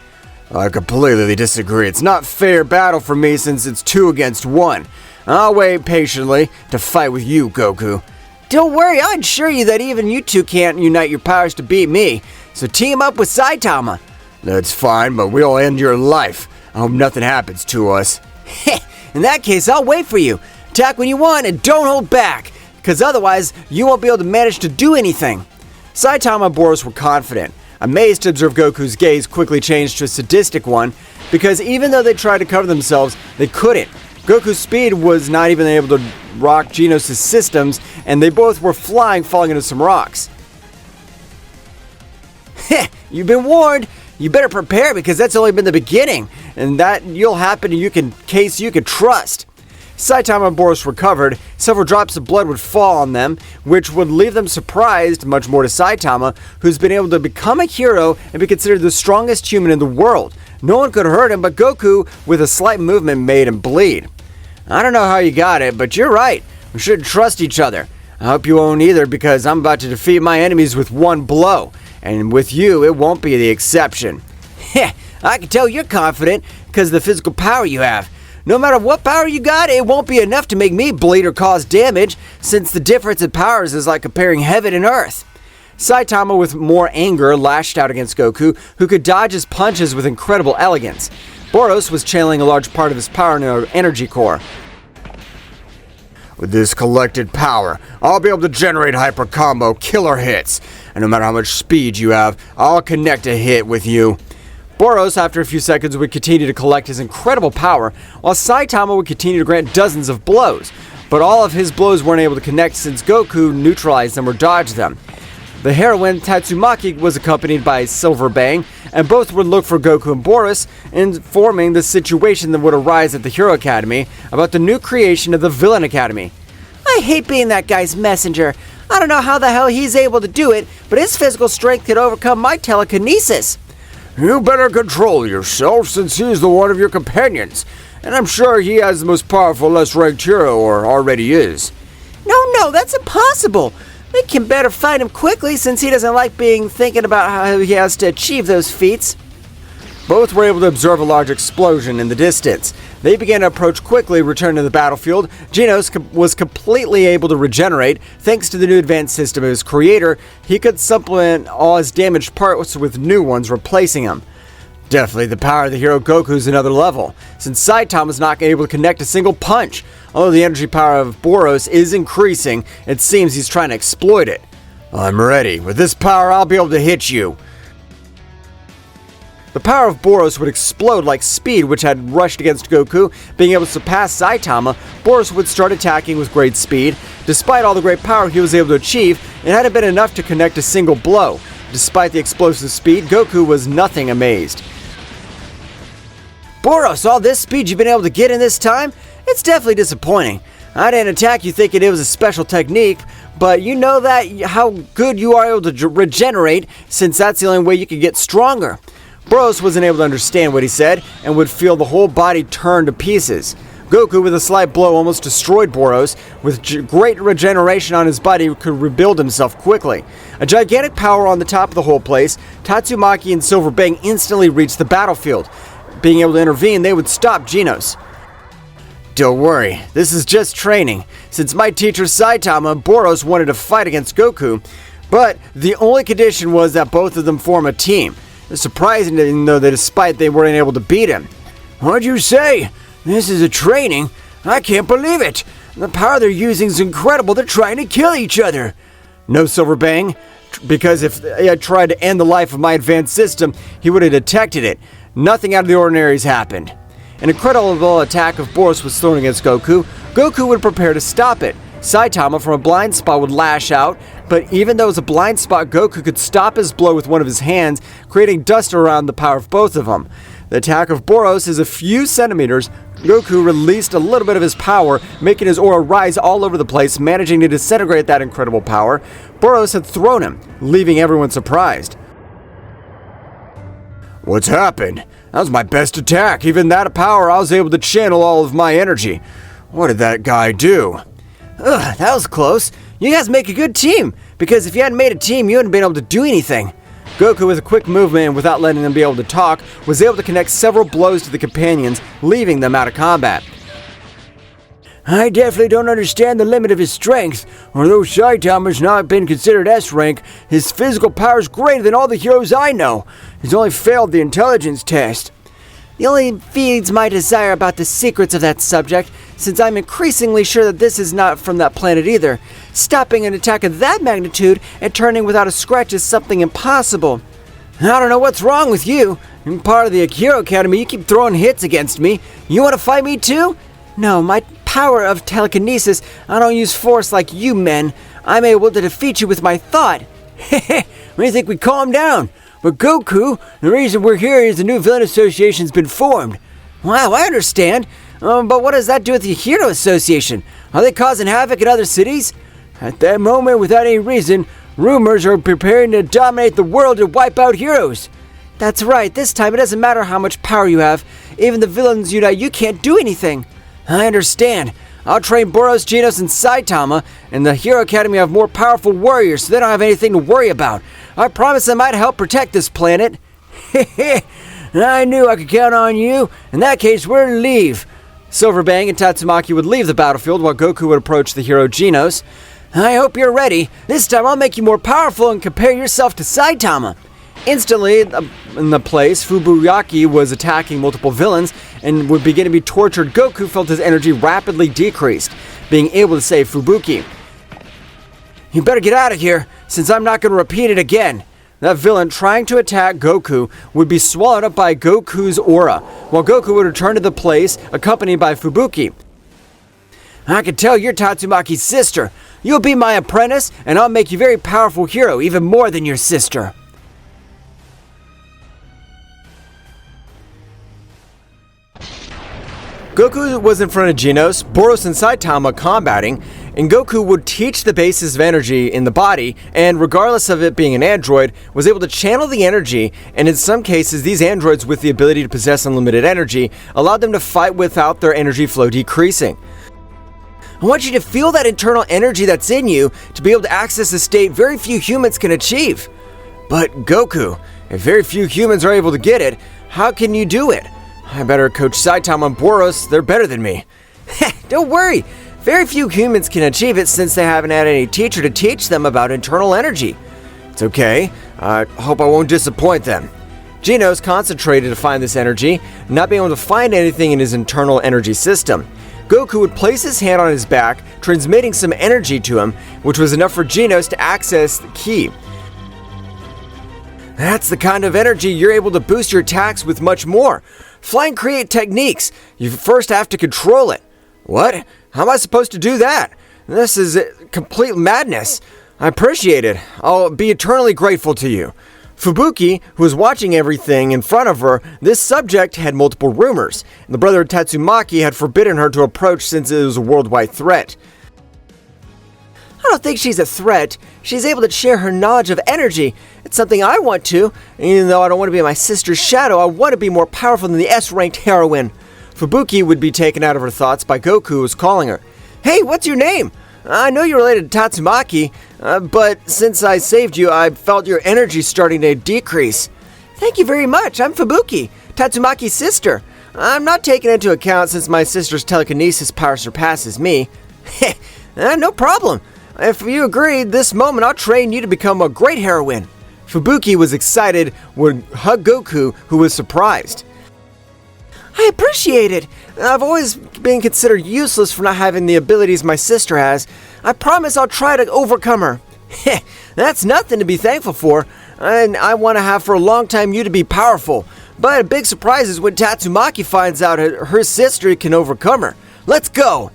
I completely disagree. It's not fair battle for me since it's 2 against 1. I'll wait patiently to fight with you, Goku. Don't worry, I assure you that even you two can't unite your powers to beat me. So team up with Saitama. That's fine, but we'll end your life. I hope nothing happens to us. In that case, I'll wait for you. Attack when you want and don't hold back, because otherwise you won't be able to manage to do anything. Saitama and Boros were confident, amazed to observe Goku's gaze quickly change to a sadistic one, because even though they tried to cover themselves, they couldn't. Goku's speed was not even able to rock Genos' systems, and they both were falling into some rocks. Heh, you've been warned. You better prepare, because that's only been the beginning, and that you'll happen in case you can trust. Saitama and Boros recovered. Several drops of blood would fall on them, which would leave them surprised, much more to Saitama, who's been able to become a hero and be considered the strongest human in the world. No one could hurt him, but Goku, with a slight movement, made him bleed. I don't know how you got it, but you're right. We shouldn't trust each other. I hope you won't either, because I'm about to defeat my enemies with one blow. And with you, it won't be the exception. Heh, I can tell you're confident, because of the physical power you have. No matter what power you got, it won't be enough to make me bleed or cause damage, since the difference in powers is like comparing heaven and earth. Saitama, with more anger, lashed out against Goku, who could dodge his punches with incredible elegance. Boros was channeling a large part of his power in our energy core. With this collected power, I'll be able to generate hyper combo killer hits. And no matter how much speed you have, I'll connect a hit with you. Boros, after a few seconds, would continue to collect his incredible power, while Saitama would continue to grant dozens of blows. But all of his blows weren't able to connect since Goku neutralized them or dodged them. The heroine, Tatsumaki, was accompanied by Silver Bang, and both would look for Goku and Boros, informing the situation that would arise at the Hero Academy about the new creation of the Villain Academy. I hate being that guy's messenger. I don't know how the hell he's able to do it, but his physical strength could overcome my telekinesis. You better control yourself since he's the one of your companions, and I'm sure he has the most powerful less-ranked hero, or already is. No, that's impossible. We can better fight him quickly since he doesn't like thinking about how he has to achieve those feats. Both were able to observe a large explosion in the distance. They began to approach quickly, returning to the battlefield. Genos was completely able to regenerate. Thanks to the new advanced system of his creator, he could supplement all his damaged parts with new ones, replacing them. Definitely the power of the hero Goku is another level, since Saitama is not able to connect a single punch. Although the energy power of Boros is increasing, it seems he's trying to exploit it. I'm ready. With this power, I'll be able to hit you. The power of Boros would explode like speed, which had rushed against Goku. Being able to surpass Saitama, Boros would start attacking with great speed. Despite all the great power he was able to achieve, it hadn't been enough to connect a single blow. Despite the explosive speed, Goku was nothing amazed. Boros, all this speed you've been able to get in this time? It's definitely disappointing. I didn't attack you thinking it was a special technique, but you know that how good you are able to regenerate, since that's the only way you can get stronger. Boros wasn't able to understand what he said, and would feel the whole body turn to pieces. Goku, with a slight blow, almost destroyed Boros. With great regeneration on his body, he could rebuild himself quickly. A gigantic power on the top of the whole place, Tatsumaki and Silver Bang instantly reached the battlefield. Being able to intervene, they would stop Genos. Don't worry, this is just training, since my teacher Saitama and Boros wanted to fight against Goku, but the only condition was that both of them form a team. It's surprising though that despite they weren't able to beat him. What'd you say? This is a training? I can't believe it. The power they're using is incredible. They're trying to kill each other. No, Silver Bang, because if he had tried to end the life of my advanced system, he would have detected it. Nothing out of the ordinary has happened. An incredible attack of Boros was thrown against Goku. Goku would prepare to stop it. Saitama from a blind spot would lash out, but even though it was a blind spot, Goku could stop his blow with one of his hands, creating dust around the power of both of them. The attack of Boros is a few centimeters. Goku released a little bit of his power, making his aura rise all over the place, managing to disintegrate that incredible power. Boros had thrown him, leaving everyone surprised. What's happened? That was my best attack. Even that power, I was able to channel all of my energy. What did that guy do? Ugh, that was close. You guys make a good team, because if you hadn't made a team, you wouldn't been able to do anything. Goku, with a quick movement and without letting them be able to talk, was able to connect several blows to the companions, leaving them out of combat. I definitely don't understand the limit of his strength. Although Saitama's not been considered S-rank, his physical power is greater than all the heroes I know. He's only failed the intelligence test. The only feeds my desire about the secrets of that subject, since I'm increasingly sure that this is not from that planet either. Stopping an attack of that magnitude and turning without a scratch is something impossible. I don't know what's wrong with you. I'm part of the Hero Academy. You keep throwing hits against me. You want to fight me too? No, my power of telekinesis, I don't use force like you men. I'm able to defeat you with my thought. Heh, what do you think we calm down? But Goku, the reason we're here is the new villain association's been formed. Wow, I understand. But what does that do with the Hero Association? Are they causing havoc in other cities? At that moment, without any reason, rumors are preparing to dominate the world and wipe out heroes. That's right, this time it doesn't matter how much power you have. Even the villains unite, you can't do anything. I understand. I'll train Boros, Genos, and Saitama, and the Hero Academy have more powerful warriors, so they don't have anything to worry about. I promise I might help protect this planet. Heh, I knew I could count on you. In that case, we're to leave. Silver Bang and Tatsumaki would leave the battlefield while Goku would approach the hero Genos. I hope you're ready. This time I'll make you more powerful and compare yourself to Saitama. Instantly, in the place, Fubuki was attacking multiple villains and would begin to be tortured. Goku felt his energy rapidly decreased, being able to save Fubuki. You better get out of here, since I'm not going to repeat it again. That villain trying to attack Goku would be swallowed up by Goku's aura, while Goku would return to the place, accompanied by Fubuki. I can tell you're Tatsumaki's sister. You'll be my apprentice, and I'll make you a very powerful hero, even more than your sister. Goku was in front of Genos, Boros and Saitama combating, and Goku would teach the basis of energy in the body, and regardless of it being an android, was able to channel the energy, and in some cases these androids with the ability to possess unlimited energy allowed them to fight without their energy flow decreasing. I want you to feel that internal energy that's in you to be able to access a state very few humans can achieve. But Goku, if very few humans are able to get it, how can you do it? I better coach Saitama and Boros, they're better than me. Don't worry, very few humans can achieve it since they haven't had any teacher to teach them about internal energy. It's okay, I hope I won't disappoint them. Genos concentrated to find this energy, not being able to find anything in his internal energy system. Goku would place his hand on his back, transmitting some energy to him, which was enough for Genos to access the key. That's the kind of energy you're able to boost your attacks with much more. Flying create techniques. You first have to control it. What? How am I supposed to do that? This is complete madness. I appreciate it. I'll be eternally grateful to you. Fubuki, who was watching everything in front of her, this subject had multiple rumors. The brother of Tatsumaki had forbidden her to approach since it was a worldwide threat. I don't think she's a threat. She's able to share her knowledge of energy. It's something I want to. Even though I don't want to be my sister's shadow, I want to be more powerful than the S-ranked heroine. Fubuki would be taken out of her thoughts by Goku, who was calling her. Hey, what's your name? I know you're related to Tatsumaki, but since I saved you, I felt your energy starting to decrease. Thank you very much. I'm Fubuki, Tatsumaki's sister. I'm not taken into account since my sister's telekinesis power surpasses me. No problem. If you agree, this moment I'll train you to become a great heroine. Fubuki was excited, would hug Goku, who was surprised. I appreciate it. I've always been considered useless for not having the abilities my sister has. I promise I'll try to overcome her. That's nothing to be thankful for, and I want to have for a long time you to be powerful. But a big surprise is when Tatsumaki finds out her sister can overcome her. Let's go!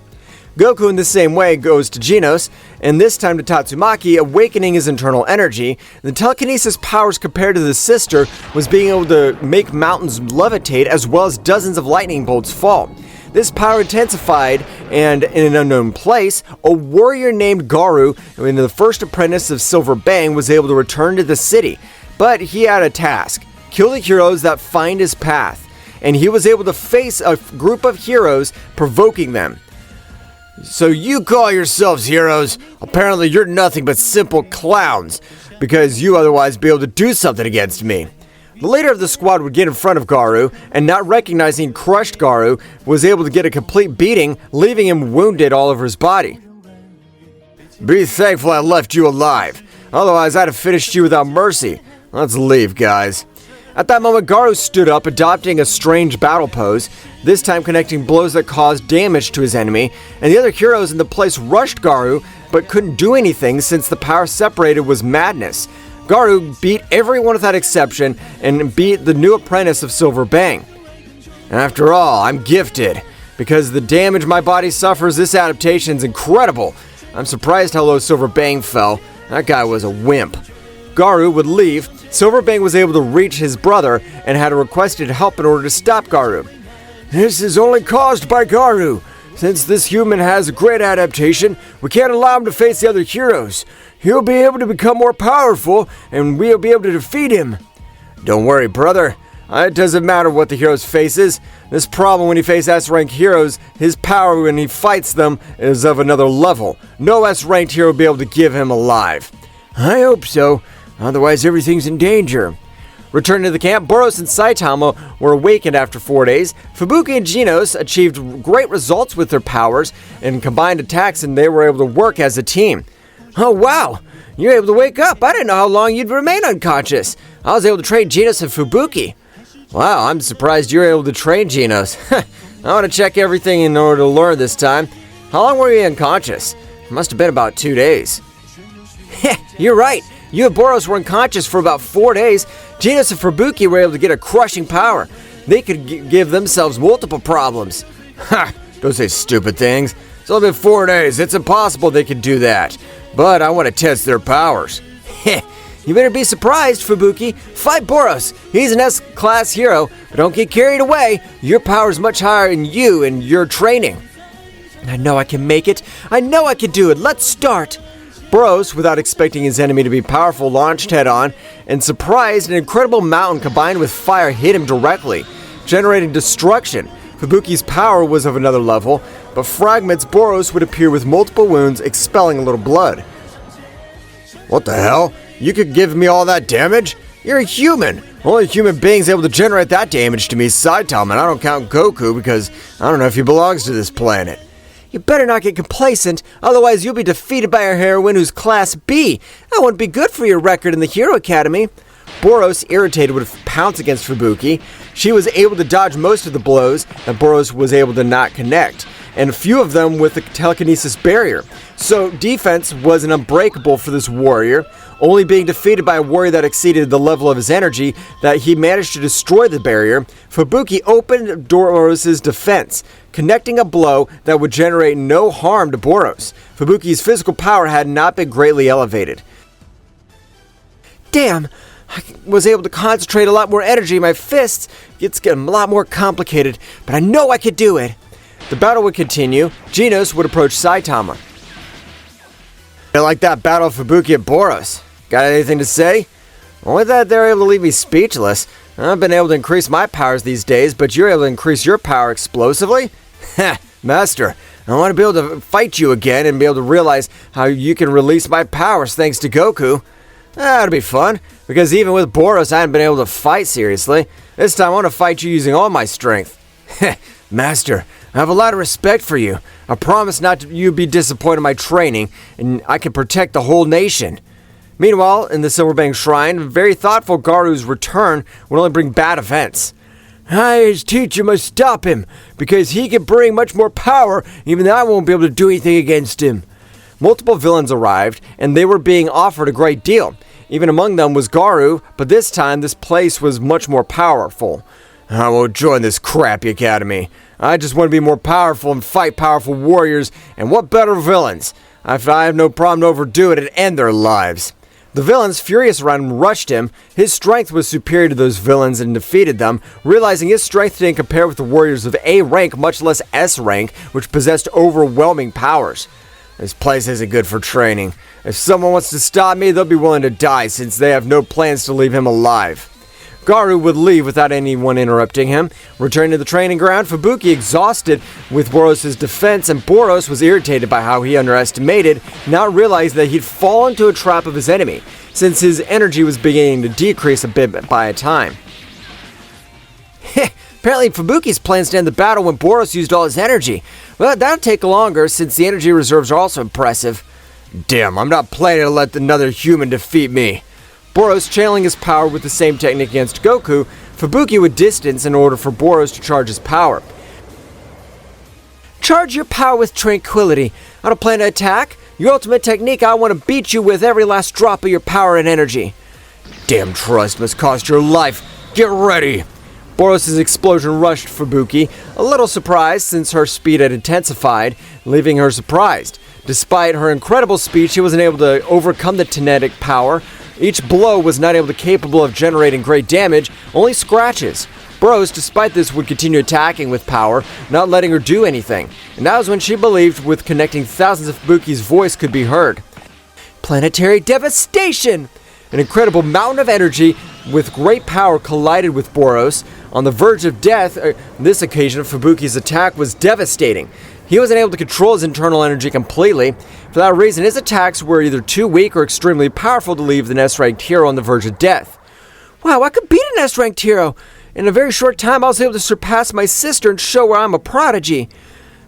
Goku in the same way goes to Genos, and this time to Tatsumaki, awakening his internal energy. The telekinesis powers compared to the sister was being able to make mountains levitate as well as dozens of lightning bolts fall. This power intensified, and in an unknown place, a warrior named Garu, the first apprentice of Silver Bang, was able to return to the city. But he had a task: kill the heroes that find his path. And he was able to face a group of heroes, provoking them. So you call yourselves heroes? Apparently you're nothing but simple clowns, because you otherwise be able to do something against me. The leader of the squad would get in front of Garu, and not recognizing crushed Garu, was able to get a complete beating, leaving him wounded all over his body. Be thankful I left you alive, otherwise I'd have finished you without mercy. Let's leave, guys. At that moment, Garu stood up, adopting a strange battle pose, this time connecting blows that caused damage to his enemy, and the other heroes in the place rushed Garu, but couldn't do anything since the power separated was madness. Garu beat everyone without exception, and beat the new apprentice of Silver Bang. After all, I'm gifted. Because the damage my body suffers, this adaptation's incredible. I'm surprised how low Silver Bang fell. That guy was a wimp. Garu would leave. Silver Bang was able to reach his brother and had requested help in order to stop Garu. This is only caused by Garu. Since this human has a great adaptation, we can't allow him to face the other heroes. He'll be able to become more powerful, and we'll be able to defeat him. Don't worry, brother. It doesn't matter what the heroes faces. This problem when he faces S-ranked heroes, his power when he fights them is of another level. No S-ranked hero will be able to give him alive. I hope so. Otherwise, everything's in danger. Returning to the camp, Boros and Saitama were awakened after 4 days. Fubuki and Genos achieved great results with their powers and combined attacks, and they were able to work as a team. Oh wow, you were able to wake up. I didn't know how long you'd remain unconscious. I was able to train Genos and Fubuki. Wow, I'm surprised you were able to train Genos. I want to check everything in order to learn this time. How long were you unconscious? It must have been about 2 days. You're right. You and Boros were unconscious for about 4 days. Genos and Fubuki were able to get a crushing power. They could give themselves multiple problems. Ha! Don't say stupid things. It's only been 4 days. It's impossible they could do that. But I want to test their powers. You better be surprised, Fubuki. Fight Boros. He's an S-class hero, but don't get carried away. Your power is much higher than you and your training. I know I can make it. I know I can do it. Let's start. Boros, without expecting his enemy to be powerful, launched head-on, and surprised, an incredible mountain combined with fire hit him directly, generating destruction. Fubuki's power was of another level, but fragments Boros would appear with multiple wounds, expelling a little blood. What the hell? You could give me all that damage? You're a human! Only human beings able to generate that damage to me is Saitama, and I don't count Goku because I don't know if he belongs to this planet. You better not get complacent, otherwise you'll be defeated by a heroine who's Class B. That wouldn't be good for your record in the Hero Academy. Boros, irritated, would pounce against Fubuki. She was able to dodge most of the blows that Boros was able to not connect, and a few of them with the telekinesis barrier. So defense was unbreakable for this warrior, only being defeated by a warrior that exceeded the level of his energy that he managed to destroy the barrier. Fubuki opened Boros' defense, connecting a blow that would generate no harm to Boros. Fubuki's physical power had not been greatly elevated. Damn! I was able to concentrate a lot more energy in my fists. It's getting a lot more complicated, but I know I could do it. The battle would continue. Genos would approach Saitama. I like that battle of Fubuki and Boros. Got anything to say? Only that they're able to leave me speechless. I've been able to increase my powers these days, but you're able to increase your power explosively? Ha! Master, I want to be able to fight you again and be able to realize how you can release my powers thanks to Goku. That'll be fun, because even with Boros I haven't been able to fight seriously. This time I want to fight you using all my strength. Heh, Master, I have a lot of respect for you. I promise not to you be disappointed in my training, and I can protect the whole nation. Meanwhile, in the Silverbank Shrine, very thoughtful Garu's return would only bring bad events. His teacher must stop him, because he can bring much more power, even though I won't be able to do anything against him. Multiple villains arrived, and they were being offered a great deal. Even among them was Garu, but this time this place was much more powerful. I won't join this crappy academy. I just want to be more powerful and fight powerful warriors, and what better villains? I have no problem to overdo it and end their lives. The villains, furious around him, rushed him. His strength was superior to those villains and defeated them, realizing his strength didn't compare with the warriors of A rank, much less S rank, which possessed overwhelming powers. This place isn't good for training. If someone wants to stop me, they'll be willing to die since they have no plans to leave him alive. Garu would leave without anyone interrupting him. Returning to the training ground, Fubuki, exhausted with Boros' defense, and Boros was irritated by how he underestimated, not realizing that he'd fallen into a trap of his enemy, since his energy was beginning to decrease a bit by a time. Apparently Fubuki's plans to end the battle when Boros used all his energy. Well, that'll take longer since the energy reserves are also impressive. Damn, I'm not planning to let another human defeat me. Boros channeling his power with the same technique against Goku, Fubuki would distance in order for Boros to charge his power. Charge your power with tranquility. I don't plan to attack. Your ultimate technique, I want to beat you with every last drop of your power and energy. Damn trust must cost your life. Get ready. Boros' explosion rushed Fubuki, a little surprised since her speed had intensified, leaving her surprised. Despite her incredible speed, she wasn't able to overcome the kinetic power. Each blow was not able to capable of generating great damage, only scratches. Boros, despite this, would continue attacking with power, not letting her do anything. And that was when she believed with connecting thousands of Fubuki's voice could be heard. Planetary devastation! An incredible mountain of energy with great power collided with Boros. On the verge of death, this occasion Fubuki's attack was devastating. He wasn't able to control his internal energy completely. For that reason, his attacks were either too weak or extremely powerful to leave the S-ranked hero on the verge of death. Wow, I could beat an S-ranked hero! In a very short time, I was able to surpass my sister and show where I'm a prodigy.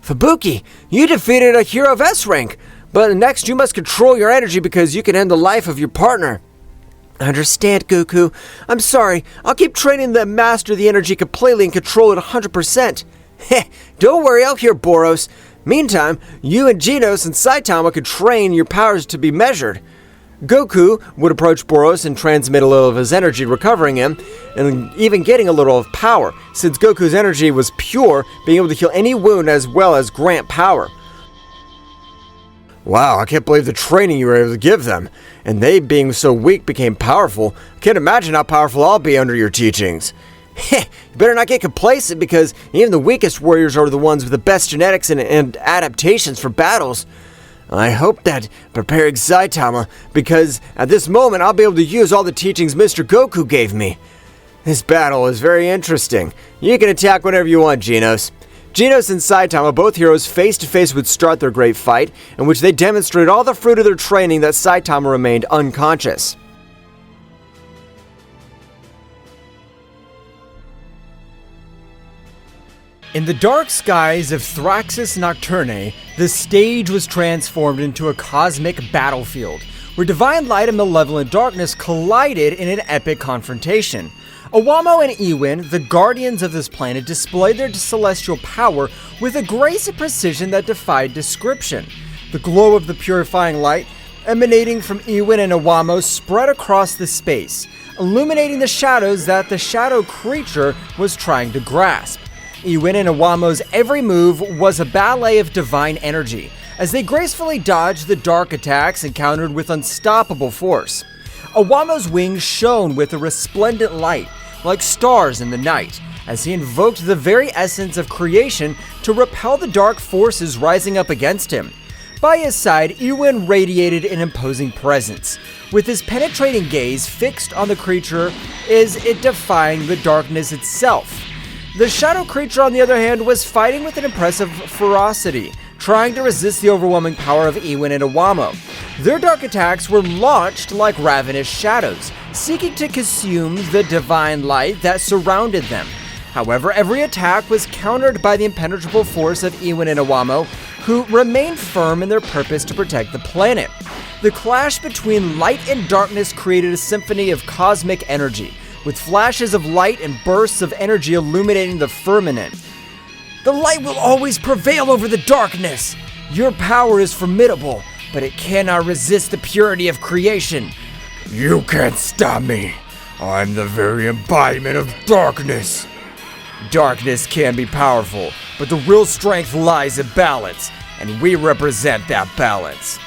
Fubuki, you defeated a hero of S-rank, but next you must control your energy because you can end the life of your partner. I understand, Goku. I'm sorry. I'll keep training to master the energy completely and control it 100%. Heh, don't worry, I'll hear Boros. Meantime, you and Genos and Saitama could train your powers to be measured. Goku would approach Boros and transmit a little of his energy, recovering him, and even getting a little of power, since Goku's energy was pure, being able to heal any wound as well as grant power. Wow, I can't believe the training you were able to give them. And they, being so weak, became powerful. I can't imagine how powerful I'll be under your teachings. Heh, you better not get complacent, because even the weakest warriors are the ones with the best genetics and adaptations for battles. I hope that preparing Saitama, because at this moment I'll be able to use all the teachings Mr. Goku gave me. This battle is very interesting. You can attack whenever you want, Genos. Genos and Saitama, both heroes face to face, would start their great fight, in which they demonstrated all the fruit of their training that Saitama remained unconscious. In the dark skies of Thraxis Nocturne, the stage was transformed into a cosmic battlefield, where divine light and malevolent darkness collided in an epic confrontation. Owamo and Ewin, the guardians of this planet, displayed their celestial power with a grace and precision that defied description. The glow of the purifying light emanating from Ewin and Owamo spread across the space, illuminating the shadows that the shadow creature was trying to grasp. Ewin and Owamo's every move was a ballet of divine energy, as they gracefully dodged the dark attacks and countered with unstoppable force. Owamo's wings shone with a resplendent light, like stars in the night, as he invoked the very essence of creation to repel the dark forces rising up against him. By his side, Ewin radiated an imposing presence, with his penetrating gaze fixed on the creature as it defying the darkness itself. The shadow creature, on the other hand, was fighting with an impressive ferocity, trying to resist the overwhelming power of Ewin and Owamo. Their dark attacks were launched like ravenous shadows, seeking to consume the divine light that surrounded them. However, every attack was countered by the impenetrable force of Ewin and Owamo, who remained firm in their purpose to protect the planet. The clash between light and darkness created a symphony of cosmic energy, with flashes of light and bursts of energy illuminating the firmament. The light will always prevail over the darkness. Your power is formidable, but it cannot resist the purity of creation. You can't stop me. I'm the very embodiment of darkness. Darkness can be powerful, but the real strength lies in balance, and we represent that balance.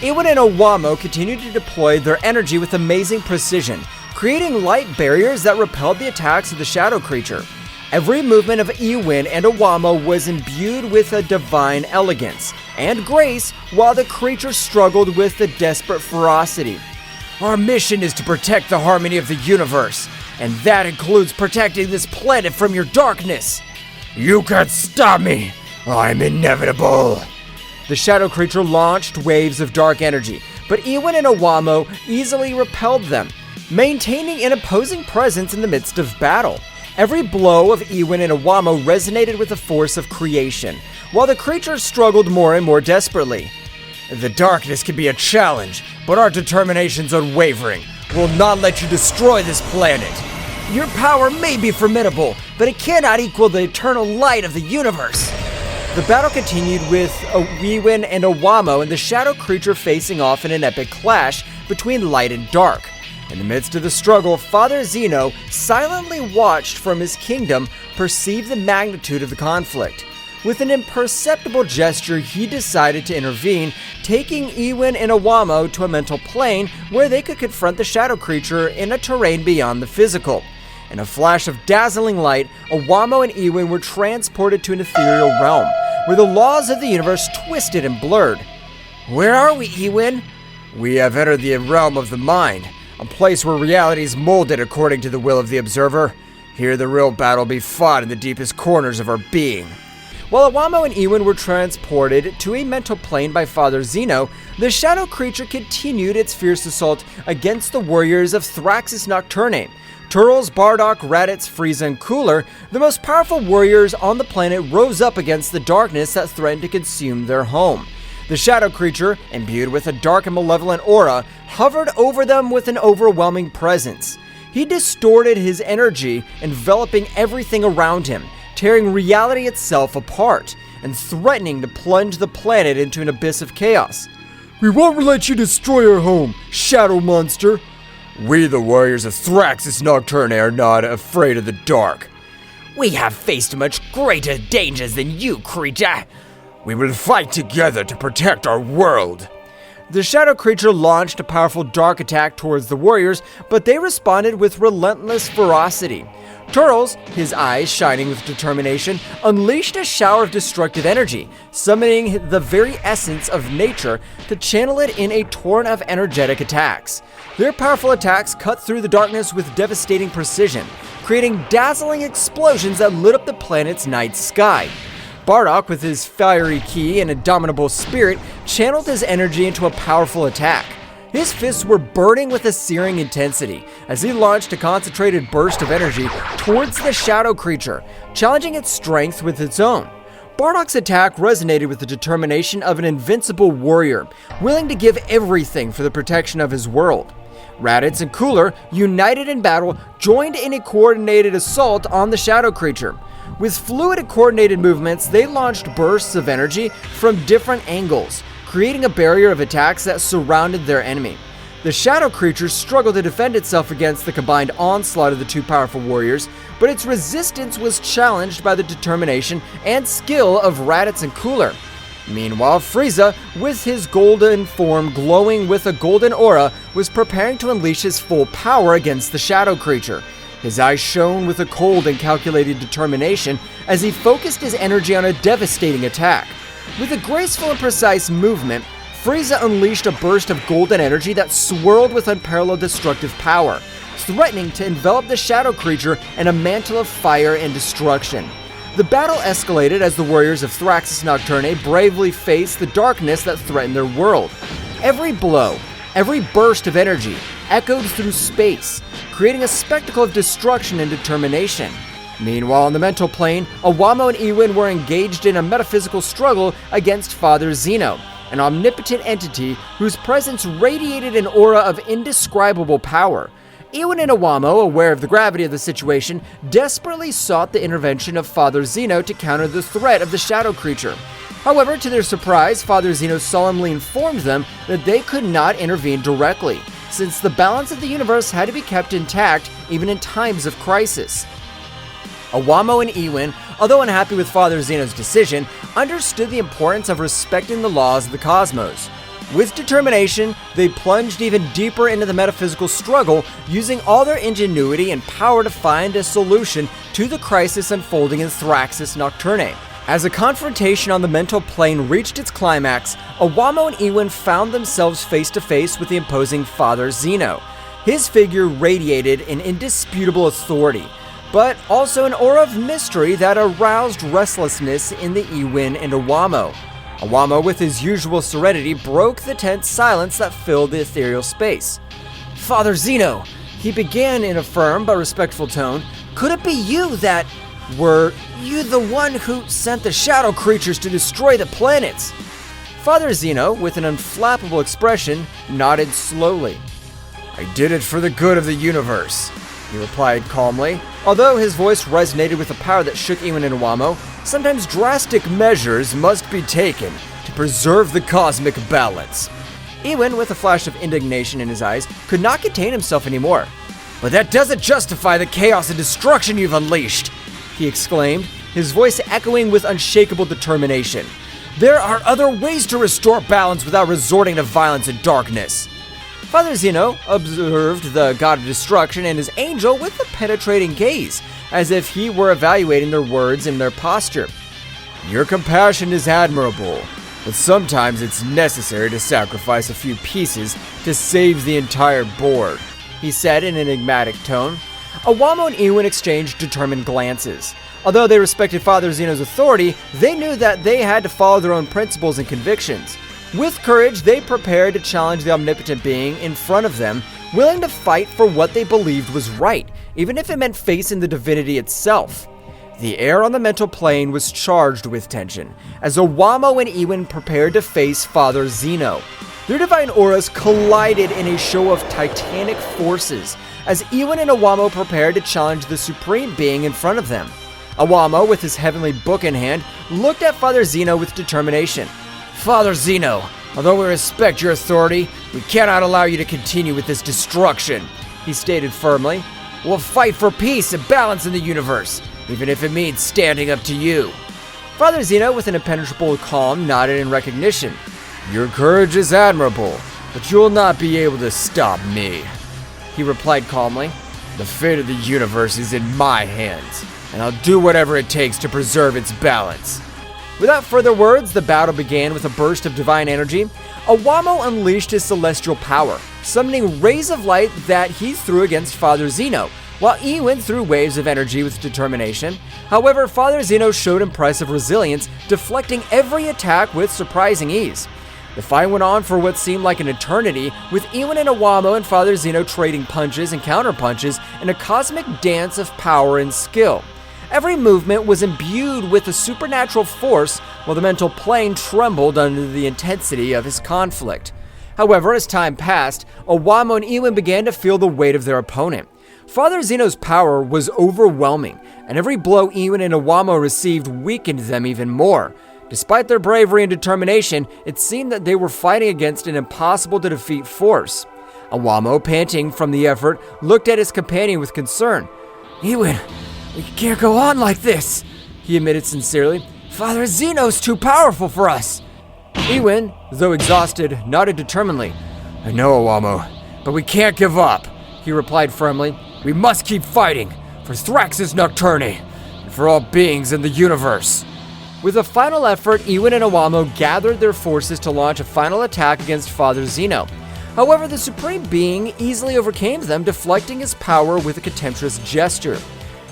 Ewin and Owamo continued to deploy their energy with amazing precision, creating light barriers that repelled the attacks of the shadow creature. Every movement of Ewin and Owamo was imbued with a divine elegance and grace, while the creature struggled with a desperate ferocity. Our mission is to protect the harmony of the universe, and that includes protecting this planet from your darkness. You can't stop me. I'm inevitable. The shadow creature launched waves of dark energy, but Ewin and Owamo easily repelled them, maintaining an opposing presence in the midst of battle. Every blow of Ewin and Owamo resonated with the force of creation, while the creature struggled more and more desperately. The darkness can be a challenge, but our determination's unwavering. We'll not let you destroy this planet. Your power may be formidable, but it cannot equal the eternal light of the universe. The battle continued with Ewin and Owamo and the shadow creature facing off in an epic clash between light and dark. In the midst of the struggle, Father Zeno silently watched from his kingdom, perceived the magnitude of the conflict. With an imperceptible gesture, he decided to intervene, taking Ewin and Owamo to a mental plane where they could confront the shadow creature in a terrain beyond the physical. In a flash of dazzling light, Owamo and Ewin were transported to an ethereal realm, where the laws of the universe twisted and blurred. Where are we, Ewin? We have entered the realm of the mind, a place where reality is molded according to the will of the observer. Here the real battle be fought in the deepest corners of our being. While Owamo and Ewin were transported to a mental plane by Father Zeno, the shadow creature continued its fierce assault against the warriors of Thraxis Nocturne. Turles, Bardock, Raditz, Frieza, and Cooler, the most powerful warriors on the planet, rose up against the darkness that threatened to consume their home. The shadow creature, imbued with a dark and malevolent aura, hovered over them with an overwhelming presence. He distorted his energy, enveloping everything around him, tearing reality itself apart, and threatening to plunge the planet into an abyss of chaos. We won't let you destroy our home, shadow monster. We, the warriors of Thraxis Nocturne, are not afraid of the dark. We have faced much greater dangers than you, creature. We will fight together to protect our world. The shadow creature launched a powerful dark attack towards the warriors, but they responded with relentless ferocity. Turles, his eyes shining with determination, unleashed a shower of destructive energy, summoning the very essence of nature to channel it in a torrent of energetic attacks. Their powerful attacks cut through the darkness with devastating precision, creating dazzling explosions that lit up the planet's night sky. Bardock, with his fiery ki and indomitable spirit, channeled his energy into a powerful attack. His fists were burning with a searing intensity as he launched a concentrated burst of energy towards the shadow creature, challenging its strength with its own. Bardock's attack resonated with the determination of an invincible warrior, willing to give everything for the protection of his world. Raditz and Cooler, united in battle, joined in a coordinated assault on the shadow creature. With fluid and coordinated movements, they launched bursts of energy from different angles, creating a barrier of attacks that surrounded their enemy. The shadow creature struggled to defend itself against the combined onslaught of the two powerful warriors, but its resistance was challenged by the determination and skill of Raditz and Cooler. Meanwhile, Frieza, with his golden form glowing with a golden aura, was preparing to unleash his full power against the shadow creature. His eyes shone with a cold and calculated determination as he focused his energy on a devastating attack. With a graceful and precise movement, Frieza unleashed a burst of golden energy that swirled with unparalleled destructive power, threatening to envelop the shadow creature in a mantle of fire and destruction. The battle escalated as the warriors of Thraxus Nocturne bravely faced the darkness that threatened their world. Every blow, every burst of energy echoed through space, creating a spectacle of destruction and determination. Meanwhile, on the mental plane, Awamo and Ewin were engaged in a metaphysical struggle against Father Zeno, an omnipotent entity whose presence radiated an aura of indescribable power. Ewin and Awamo, aware of the gravity of the situation, desperately sought the intervention of Father Zeno to counter the threat of the shadow creature. However, to their surprise, Father Zeno solemnly informed them that they could not intervene directly, since the balance of the universe had to be kept intact even in times of crisis. Awamo and Ewin, although unhappy with Father Zeno's decision, understood the importance of respecting the laws of the cosmos. With determination, they plunged even deeper into the metaphysical struggle, using all their ingenuity and power to find a solution to the crisis unfolding in Thraxus Nocturne. As a confrontation on the mental plane reached its climax, Awamo and Ewin found themselves face to face with the imposing Father Zeno. His figure radiated an indisputable authority, but also an aura of mystery that aroused restlessness in the Ewin and Awamo. Awamo, with his usual serenity, broke the tense silence that filled the ethereal space. "Father Zeno," he began in a firm but respectful tone, "could it be you that... Were you the one who sent the shadow creatures to destroy the planets?" Father Zeno, with an unflappable expression, nodded slowly. "I did it for the good of the universe," he replied calmly. Although his voice resonated with a power that shook Ewin and Awamo, sometimes drastic measures must be taken to preserve the cosmic balance. Ewin, with a flash of indignation in his eyes, could not contain himself anymore. "But that doesn't justify the chaos and destruction you've unleashed!" he exclaimed, his voice echoing with unshakable determination. "There are other ways to restore balance without resorting to violence and darkness." Father Zeno observed the god of destruction and his angel with a penetrating gaze, as if he were evaluating their words and their posture. "Your compassion is admirable, but sometimes it's necessary to sacrifice a few pieces to save the entire board," he said in an enigmatic tone. Awamo and Ewin exchanged determined glances. Although they respected Father Zeno's authority, they knew that they had to follow their own principles and convictions. With courage, they prepared to challenge the omnipotent being in front of them, willing to fight for what they believed was right, even if it meant facing the divinity itself. The air on the mental plane was charged with tension, as Awamo and Ewin prepared to face Father Zeno. Their divine auras collided in a show of titanic forces, as Ewin and Awamo prepared to challenge the supreme being in front of them. Awamo, with his heavenly book in hand, looked at Father Zeno with determination. "Father Zeno, although we respect your authority, we cannot allow you to continue with this destruction," he stated firmly. "We'll fight for peace and balance in the universe, even if it means standing up to you." Father Zeno, with an impenetrable calm, nodded in recognition. Your courage is admirable, but you will not be able to stop me, he replied calmly. The fate of the universe is in my hands, and I'll do whatever it takes to preserve its balance. Without further words, the battle began with a burst of divine energy. Owamo unleashed his celestial power, summoning rays of light that he threw against Father Zeno, while Iwin threw waves of energy with determination. However, Father Zeno showed impressive resilience, deflecting every attack with surprising ease. The fight went on for what seemed like an eternity, with Iwin and Owamo and Father Zeno trading punches and counterpunches in a cosmic dance of power and skill. Every movement was imbued with a supernatural force, while the mental plane trembled under the intensity of his conflict. However, as time passed, Owamo and Iwin began to feel the weight of their opponent. Father Zeno's power was overwhelming, and every blow Iwin and Owamo received weakened them even more. Despite their bravery and determination, it seemed that they were fighting against an impossible-to-defeat force. Owamo, panting from the effort, looked at his companion with concern. Iwin, we can't go on like this, he admitted sincerely. Father Zeno's too powerful for us. Iwin, though exhausted, nodded determinedly. I know, Owamo, but we can't give up, he replied firmly. We must keep fighting, for Thraxus Nocturne, and for all beings in the universe. With a final effort, Iwin and Owamo gathered their forces to launch a final attack against Father Zeno. However, the Supreme Being easily overcame them, deflecting his power with a contemptuous gesture.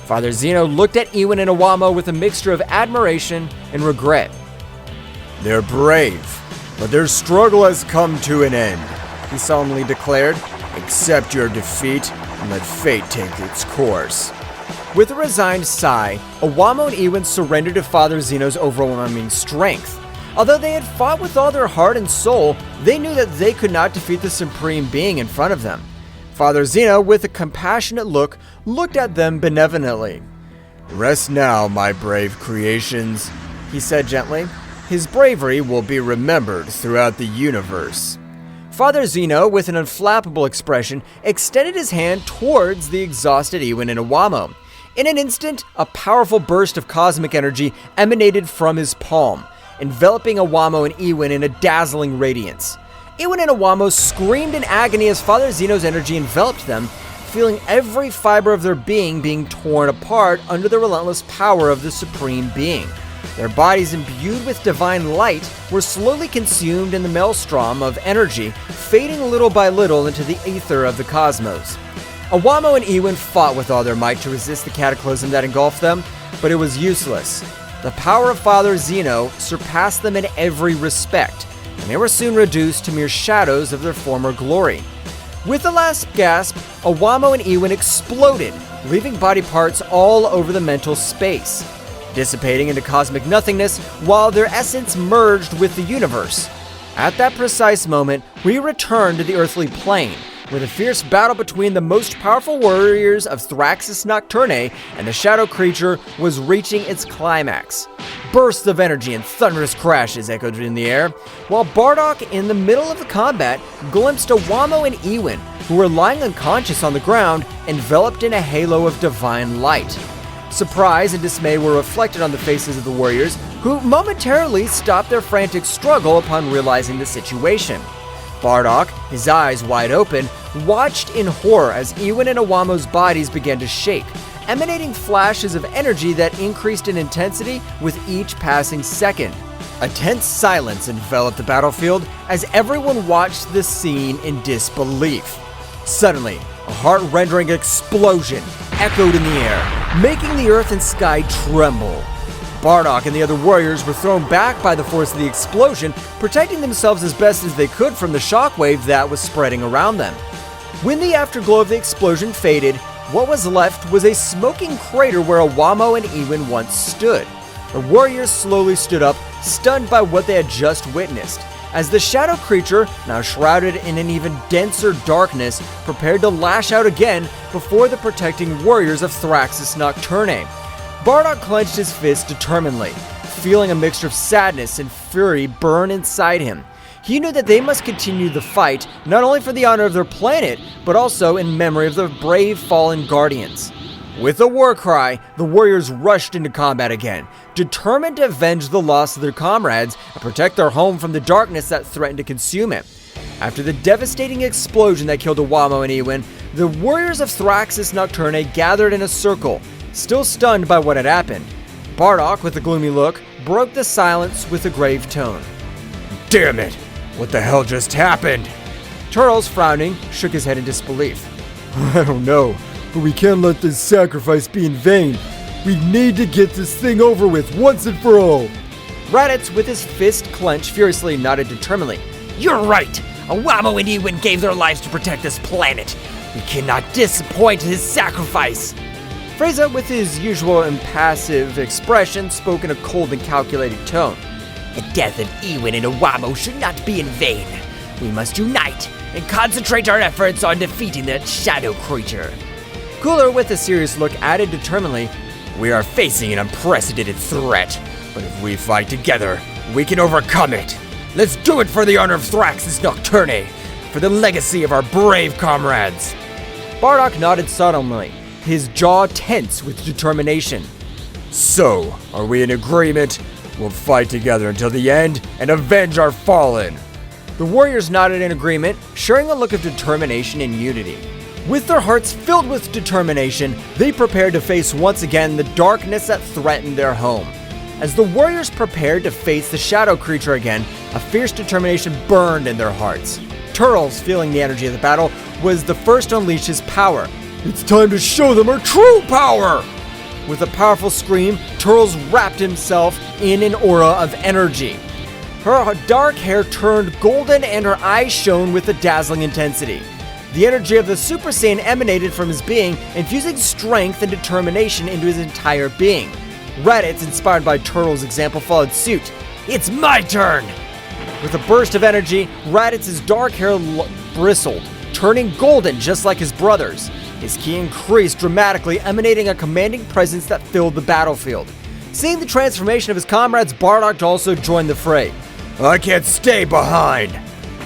Father Zeno looked at Iwin and Owamo with a mixture of admiration and regret. They're brave, but their struggle has come to an end, he solemnly declared. Accept your defeat and let fate take its course. With a resigned sigh, Owamo and Iwin surrendered to Father Zeno's overwhelming strength. Although they had fought with all their heart and soul, they knew that they could not defeat the Supreme Being in front of them. Father Zeno, with a compassionate look, looked at them benevolently. Rest now, my brave creations, he said gently. His bravery will be remembered throughout the universe. Father Zeno, with an unflappable expression, extended his hand towards the exhausted Iwin and Owamo. In an instant, a powerful burst of cosmic energy emanated from his palm, enveloping Owamo and Iwin in a dazzling radiance. Iwin and Owamo screamed in agony as Father Zeno's energy enveloped them, feeling every fiber of their being torn apart under the relentless power of the Supreme Being. Their bodies, imbued with divine light, were slowly consumed in the maelstrom of energy, fading little by little into the ether of the cosmos. Owamo and Iwin fought with all their might to resist the cataclysm that engulfed them, but it was useless. The power of Father Zeno surpassed them in every respect, and they were soon reduced to mere shadows of their former glory. With the last gasp, Owamo and Iwin exploded, leaving body parts all over the mental space, dissipating into cosmic nothingness while their essence merged with the universe. At that precise moment, we return to the earthly plane, where the fierce battle between the most powerful warriors of Thraxus Nocturne and the shadow creature was reaching its climax. Bursts of energy and thunderous crashes echoed in the air, while Bardock, in the middle of the combat, glimpsed Owamo and Iwin, who were lying unconscious on the ground, enveloped in a halo of divine light. Surprise and dismay were reflected on the faces of the warriors, who momentarily stopped their frantic struggle upon realizing the situation. Bardock, his eyes wide open, watched in horror as Iwin and Owamo's bodies began to shake, emanating flashes of energy that increased in intensity with each passing second. A tense silence enveloped the battlefield as everyone watched the scene in disbelief. Suddenly, a heart-rending explosion echoed in the air, making the earth and sky tremble. Bardock and the other warriors were thrown back by the force of the explosion, protecting themselves as best as they could from the shockwave that was spreading around them. When the afterglow of the explosion faded, what was left was a smoking crater where Owamo and Iwin once stood. The warriors slowly stood up, stunned by what they had just witnessed, as the shadow creature, now shrouded in an even denser darkness, prepared to lash out again before the protecting warriors of Thraxus Nocturne. Bardock clenched his fist determinedly, feeling a mixture of sadness and fury burn inside him. He knew that they must continue the fight, not only for the honor of their planet, but also in memory of their brave fallen guardians. With a war cry, the warriors rushed into combat again, determined to avenge the loss of their comrades and protect their home from the darkness that threatened to consume it. After the devastating explosion that killed Iwamo and Iwin, the warriors of Thraxis Nocturne gathered in a circle, still stunned by what had happened. Bardock, with a gloomy look, broke the silence with a grave tone. Damn it! What the hell just happened? Turles, frowning, shook his head in disbelief. I don't know, but we can't let this sacrifice be in vain. We need to get this thing over with once and for all. Raditz, with his fist clenched, furiously nodded determinedly. You're right! Iwamo and Iwin gave their lives to protect this planet. We cannot disappoint his sacrifice. Frieza, with his usual impassive expression, spoke in a cold and calculated tone. The death of Iwin and Iwamo should not be in vain. We must unite and concentrate our efforts on defeating that shadow creature. Cooler, with a serious look, added determinedly, We are facing an unprecedented threat, but if we fight together, we can overcome it. Let's do it for the honor of Thraxis Nocturne, for the legacy of our brave comrades. Bardock nodded solemnly, his jaw tense with determination. So, are we in agreement? We'll fight together until the end and avenge our fallen. The warriors nodded in agreement, sharing a look of determination and unity. With their hearts filled with determination, they prepared to face once again the darkness that threatened their home. As the warriors prepared to face the shadow creature again, a fierce determination burned in their hearts. Turles, feeling the energy of the battle, was the first to unleash his power. It's time to show them our true power! With a powerful scream, Turles wrapped himself in an aura of energy. Her dark hair turned golden and her eyes shone with a dazzling intensity. The energy of the Super Saiyan emanated from his being, infusing strength and determination into his entire being. Raditz, inspired by Turtle's example, followed suit. It's my turn! With a burst of energy, Raditz's dark hair bristled, turning golden just like his brother's. His ki increased dramatically, emanating a commanding presence that filled the battlefield. Seeing the transformation of his comrades, Bardock also joined the fray. I can't stay behind!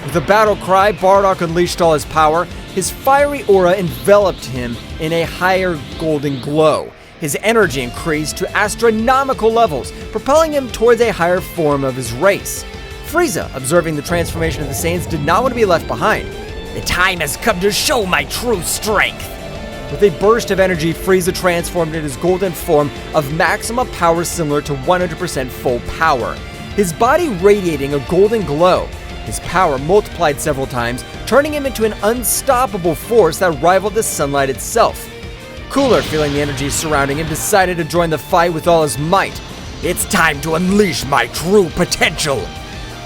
With a battle cry, Bardock unleashed all his power. His fiery aura enveloped him in a higher golden glow. His energy increased to astronomical levels, propelling him towards a higher form of his race. Frieza, observing the transformation of the Saiyans, did not want to be left behind. The time has come to show my true strength. With a burst of energy, Frieza transformed into his golden form of maximum power similar to 100% full power. His body radiating a golden glow. His power multiplied several times, turning him into an unstoppable force that rivaled the sunlight itself. Cooler, feeling the energy surrounding him, decided to join the fight with all his might. It's time to unleash my true potential!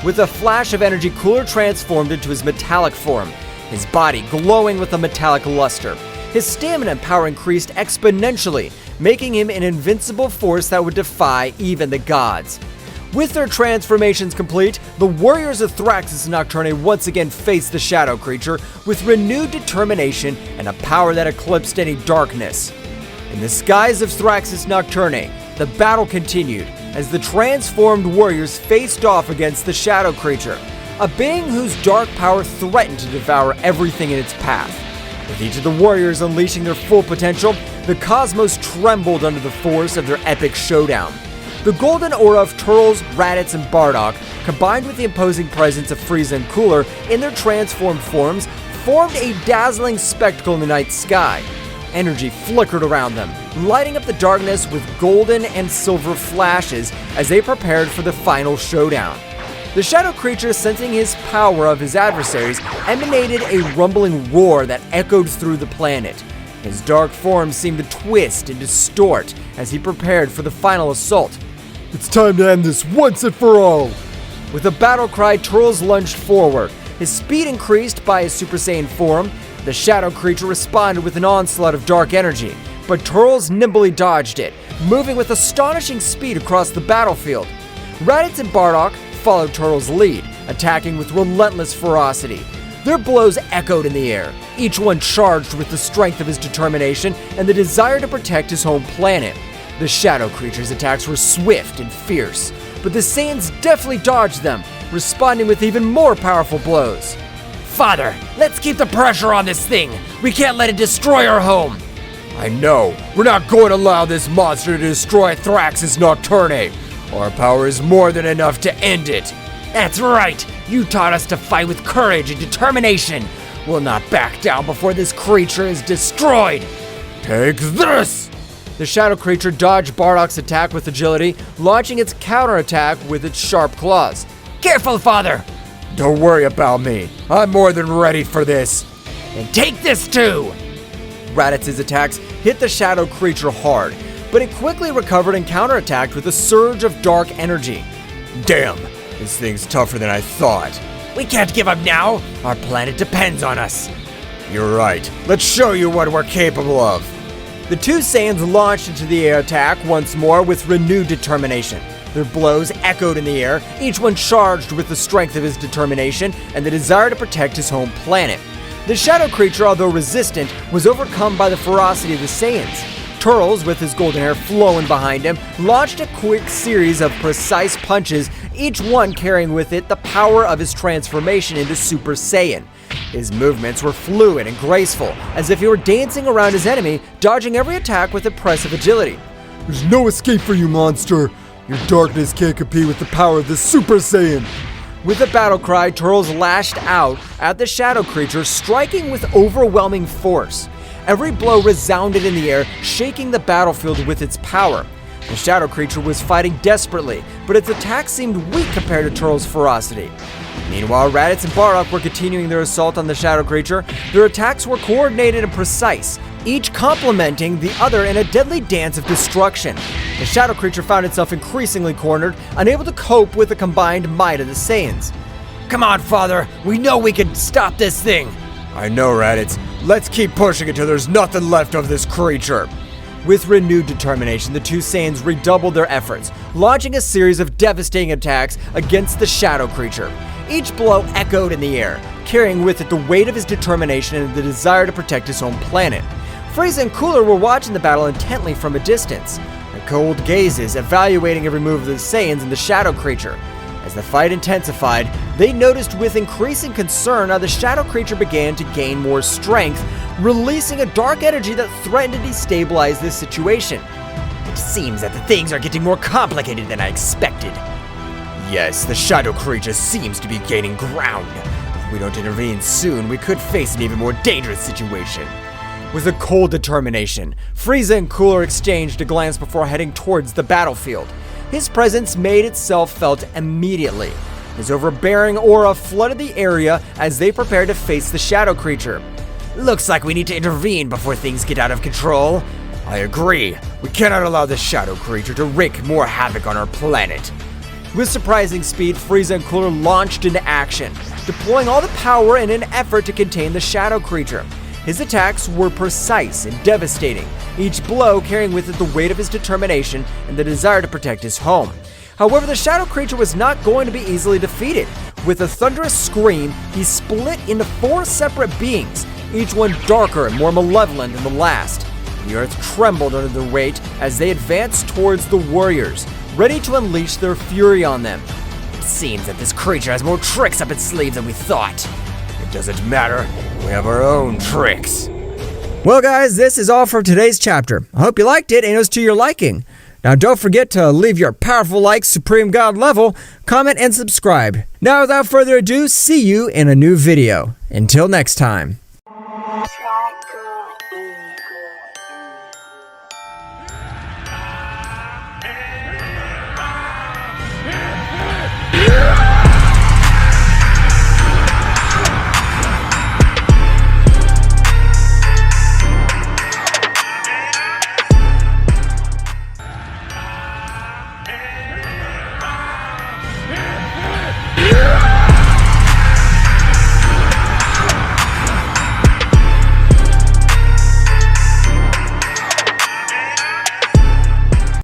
With a flash of energy, Cooler transformed into his metallic form, his body glowing with a metallic luster. His stamina and power increased exponentially, making him an invincible force that would defy even the gods. With their transformations complete, the warriors of Thraxis Nocturne once again faced the shadow creature with renewed determination and a power that eclipsed any darkness. In the skies of Thraxis Nocturne, the battle continued as the transformed warriors faced off against the shadow creature, a being whose dark power threatened to devour everything in its path. With each of the warriors unleashing their full potential, the cosmos trembled under the force of their epic showdown. The golden aura of Turles, Raditz, and Bardock, combined with the imposing presence of Frieza and Cooler in their transformed forms, formed a dazzling spectacle in the night sky. Energy flickered around them, lighting up the darkness with golden and silver flashes as they prepared for the final showdown. The shadow creature, sensing his power of his adversaries, emanated a rumbling roar that echoed through the planet. His dark form seemed to twist and distort as he prepared for the final assault. It's time to end this once and for all! With a battle cry, Turles lunged forward. His speed increased by his Super Saiyan form. The shadow creature responded with an onslaught of dark energy, but Turles nimbly dodged it, moving with astonishing speed across the battlefield. Raditz and Bardock followed Turles' lead, attacking with relentless ferocity. Their blows echoed in the air, each one charged with the strength of his determination and the desire to protect his home planet. The shadow creature's attacks were swift and fierce, but the Saiyans deftly dodged them, responding with even more powerful blows. Father, let's keep the pressure on this thing! We can't let it destroy our home! I know. We're not going to allow this monster to destroy Thrax's Nocturne. Our power is more than enough to end it. That's right. You taught us to fight with courage and determination. We'll not back down before this creature is destroyed. Take this! The shadow creature dodged Bardock's attack with agility, launching its counterattack with its sharp claws. Careful, father. Don't worry about me. I'm more than ready for this. And take this too. Raditz's attacks hit the shadow creature hard, but it quickly recovered and counterattacked with a surge of dark energy. Damn, this thing's tougher than I thought. We can't give up now. Our planet depends on us. You're right. Let's show you what we're capable of. The two Saiyans launched into the air attack once more with renewed determination. Their blows echoed in the air, each one charged with the strength of his determination and the desire to protect his home planet. The shadow creature, although resistant, was overcome by the ferocity of the Saiyans. Turles, with his golden hair flowing behind him, launched a quick series of precise punches, each one carrying with it the power of his transformation into Super Saiyan. His movements were fluid and graceful, as if he were dancing around his enemy, dodging every attack with impressive agility. There's no escape for you, monster. Your darkness can't compete with the power of the Super Saiyan. With a battle cry, Turles lashed out at the shadow creature, striking with overwhelming force. Every blow resounded in the air, shaking the battlefield with its power. The shadow creature was fighting desperately, but its attack seemed weak compared to Turles' ferocity. Meanwhile, Raditz and Bardock were continuing their assault on the shadow creature. Their attacks were coordinated and precise, each complementing the other in a deadly dance of destruction. The shadow creature found itself increasingly cornered, unable to cope with the combined might of the Saiyans. Come on, father. We know we can stop this thing. I know, Raditz. Let's keep pushing until there's nothing left of this creature. With renewed determination, the two Saiyans redoubled their efforts, launching a series of devastating attacks against the shadow creature. Each blow echoed in the air, carrying with it the weight of his determination and the desire to protect his home planet. Frieza and Cooler were watching the battle intently from a distance, their cold gazes evaluating every move of the Saiyans and the shadow creature. As the fight intensified, they noticed with increasing concern how the shadow creature began to gain more strength, releasing a dark energy that threatened to destabilize this situation. It seems that the things are getting more complicated than I expected. Yes, the shadow creature seems to be gaining ground. If we don't intervene soon, we could face an even more dangerous situation. With a cold determination, Frieza and Cooler exchanged a glance before heading towards the battlefield. His presence made itself felt immediately. His overbearing aura flooded the area as they prepared to face the shadow creature. Looks like we need to intervene before things get out of control. I agree. We cannot allow the shadow creature to wreak more havoc on our planet. With surprising speed, Frieza and Cooler launched into action, deploying all the power in an effort to contain the shadow creature. His attacks were precise and devastating, each blow carrying with it the weight of his determination and the desire to protect his home. However, the shadow creature was not going to be easily defeated. With a thunderous scream, he split into 4 separate beings, each one darker and more malevolent than the last. The earth trembled under their weight as they advanced towards the warriors, ready to unleash their fury on them. It seems that this creature has more tricks up its sleeve than we thought. It doesn't matter. We have our own tricks. Well, guys, this is all for today's chapter. I hope you liked it and it was to your liking. Now, don't forget to leave your powerful like Supreme God level, comment, and subscribe. Now, without further ado, see you in a new video. Until next time.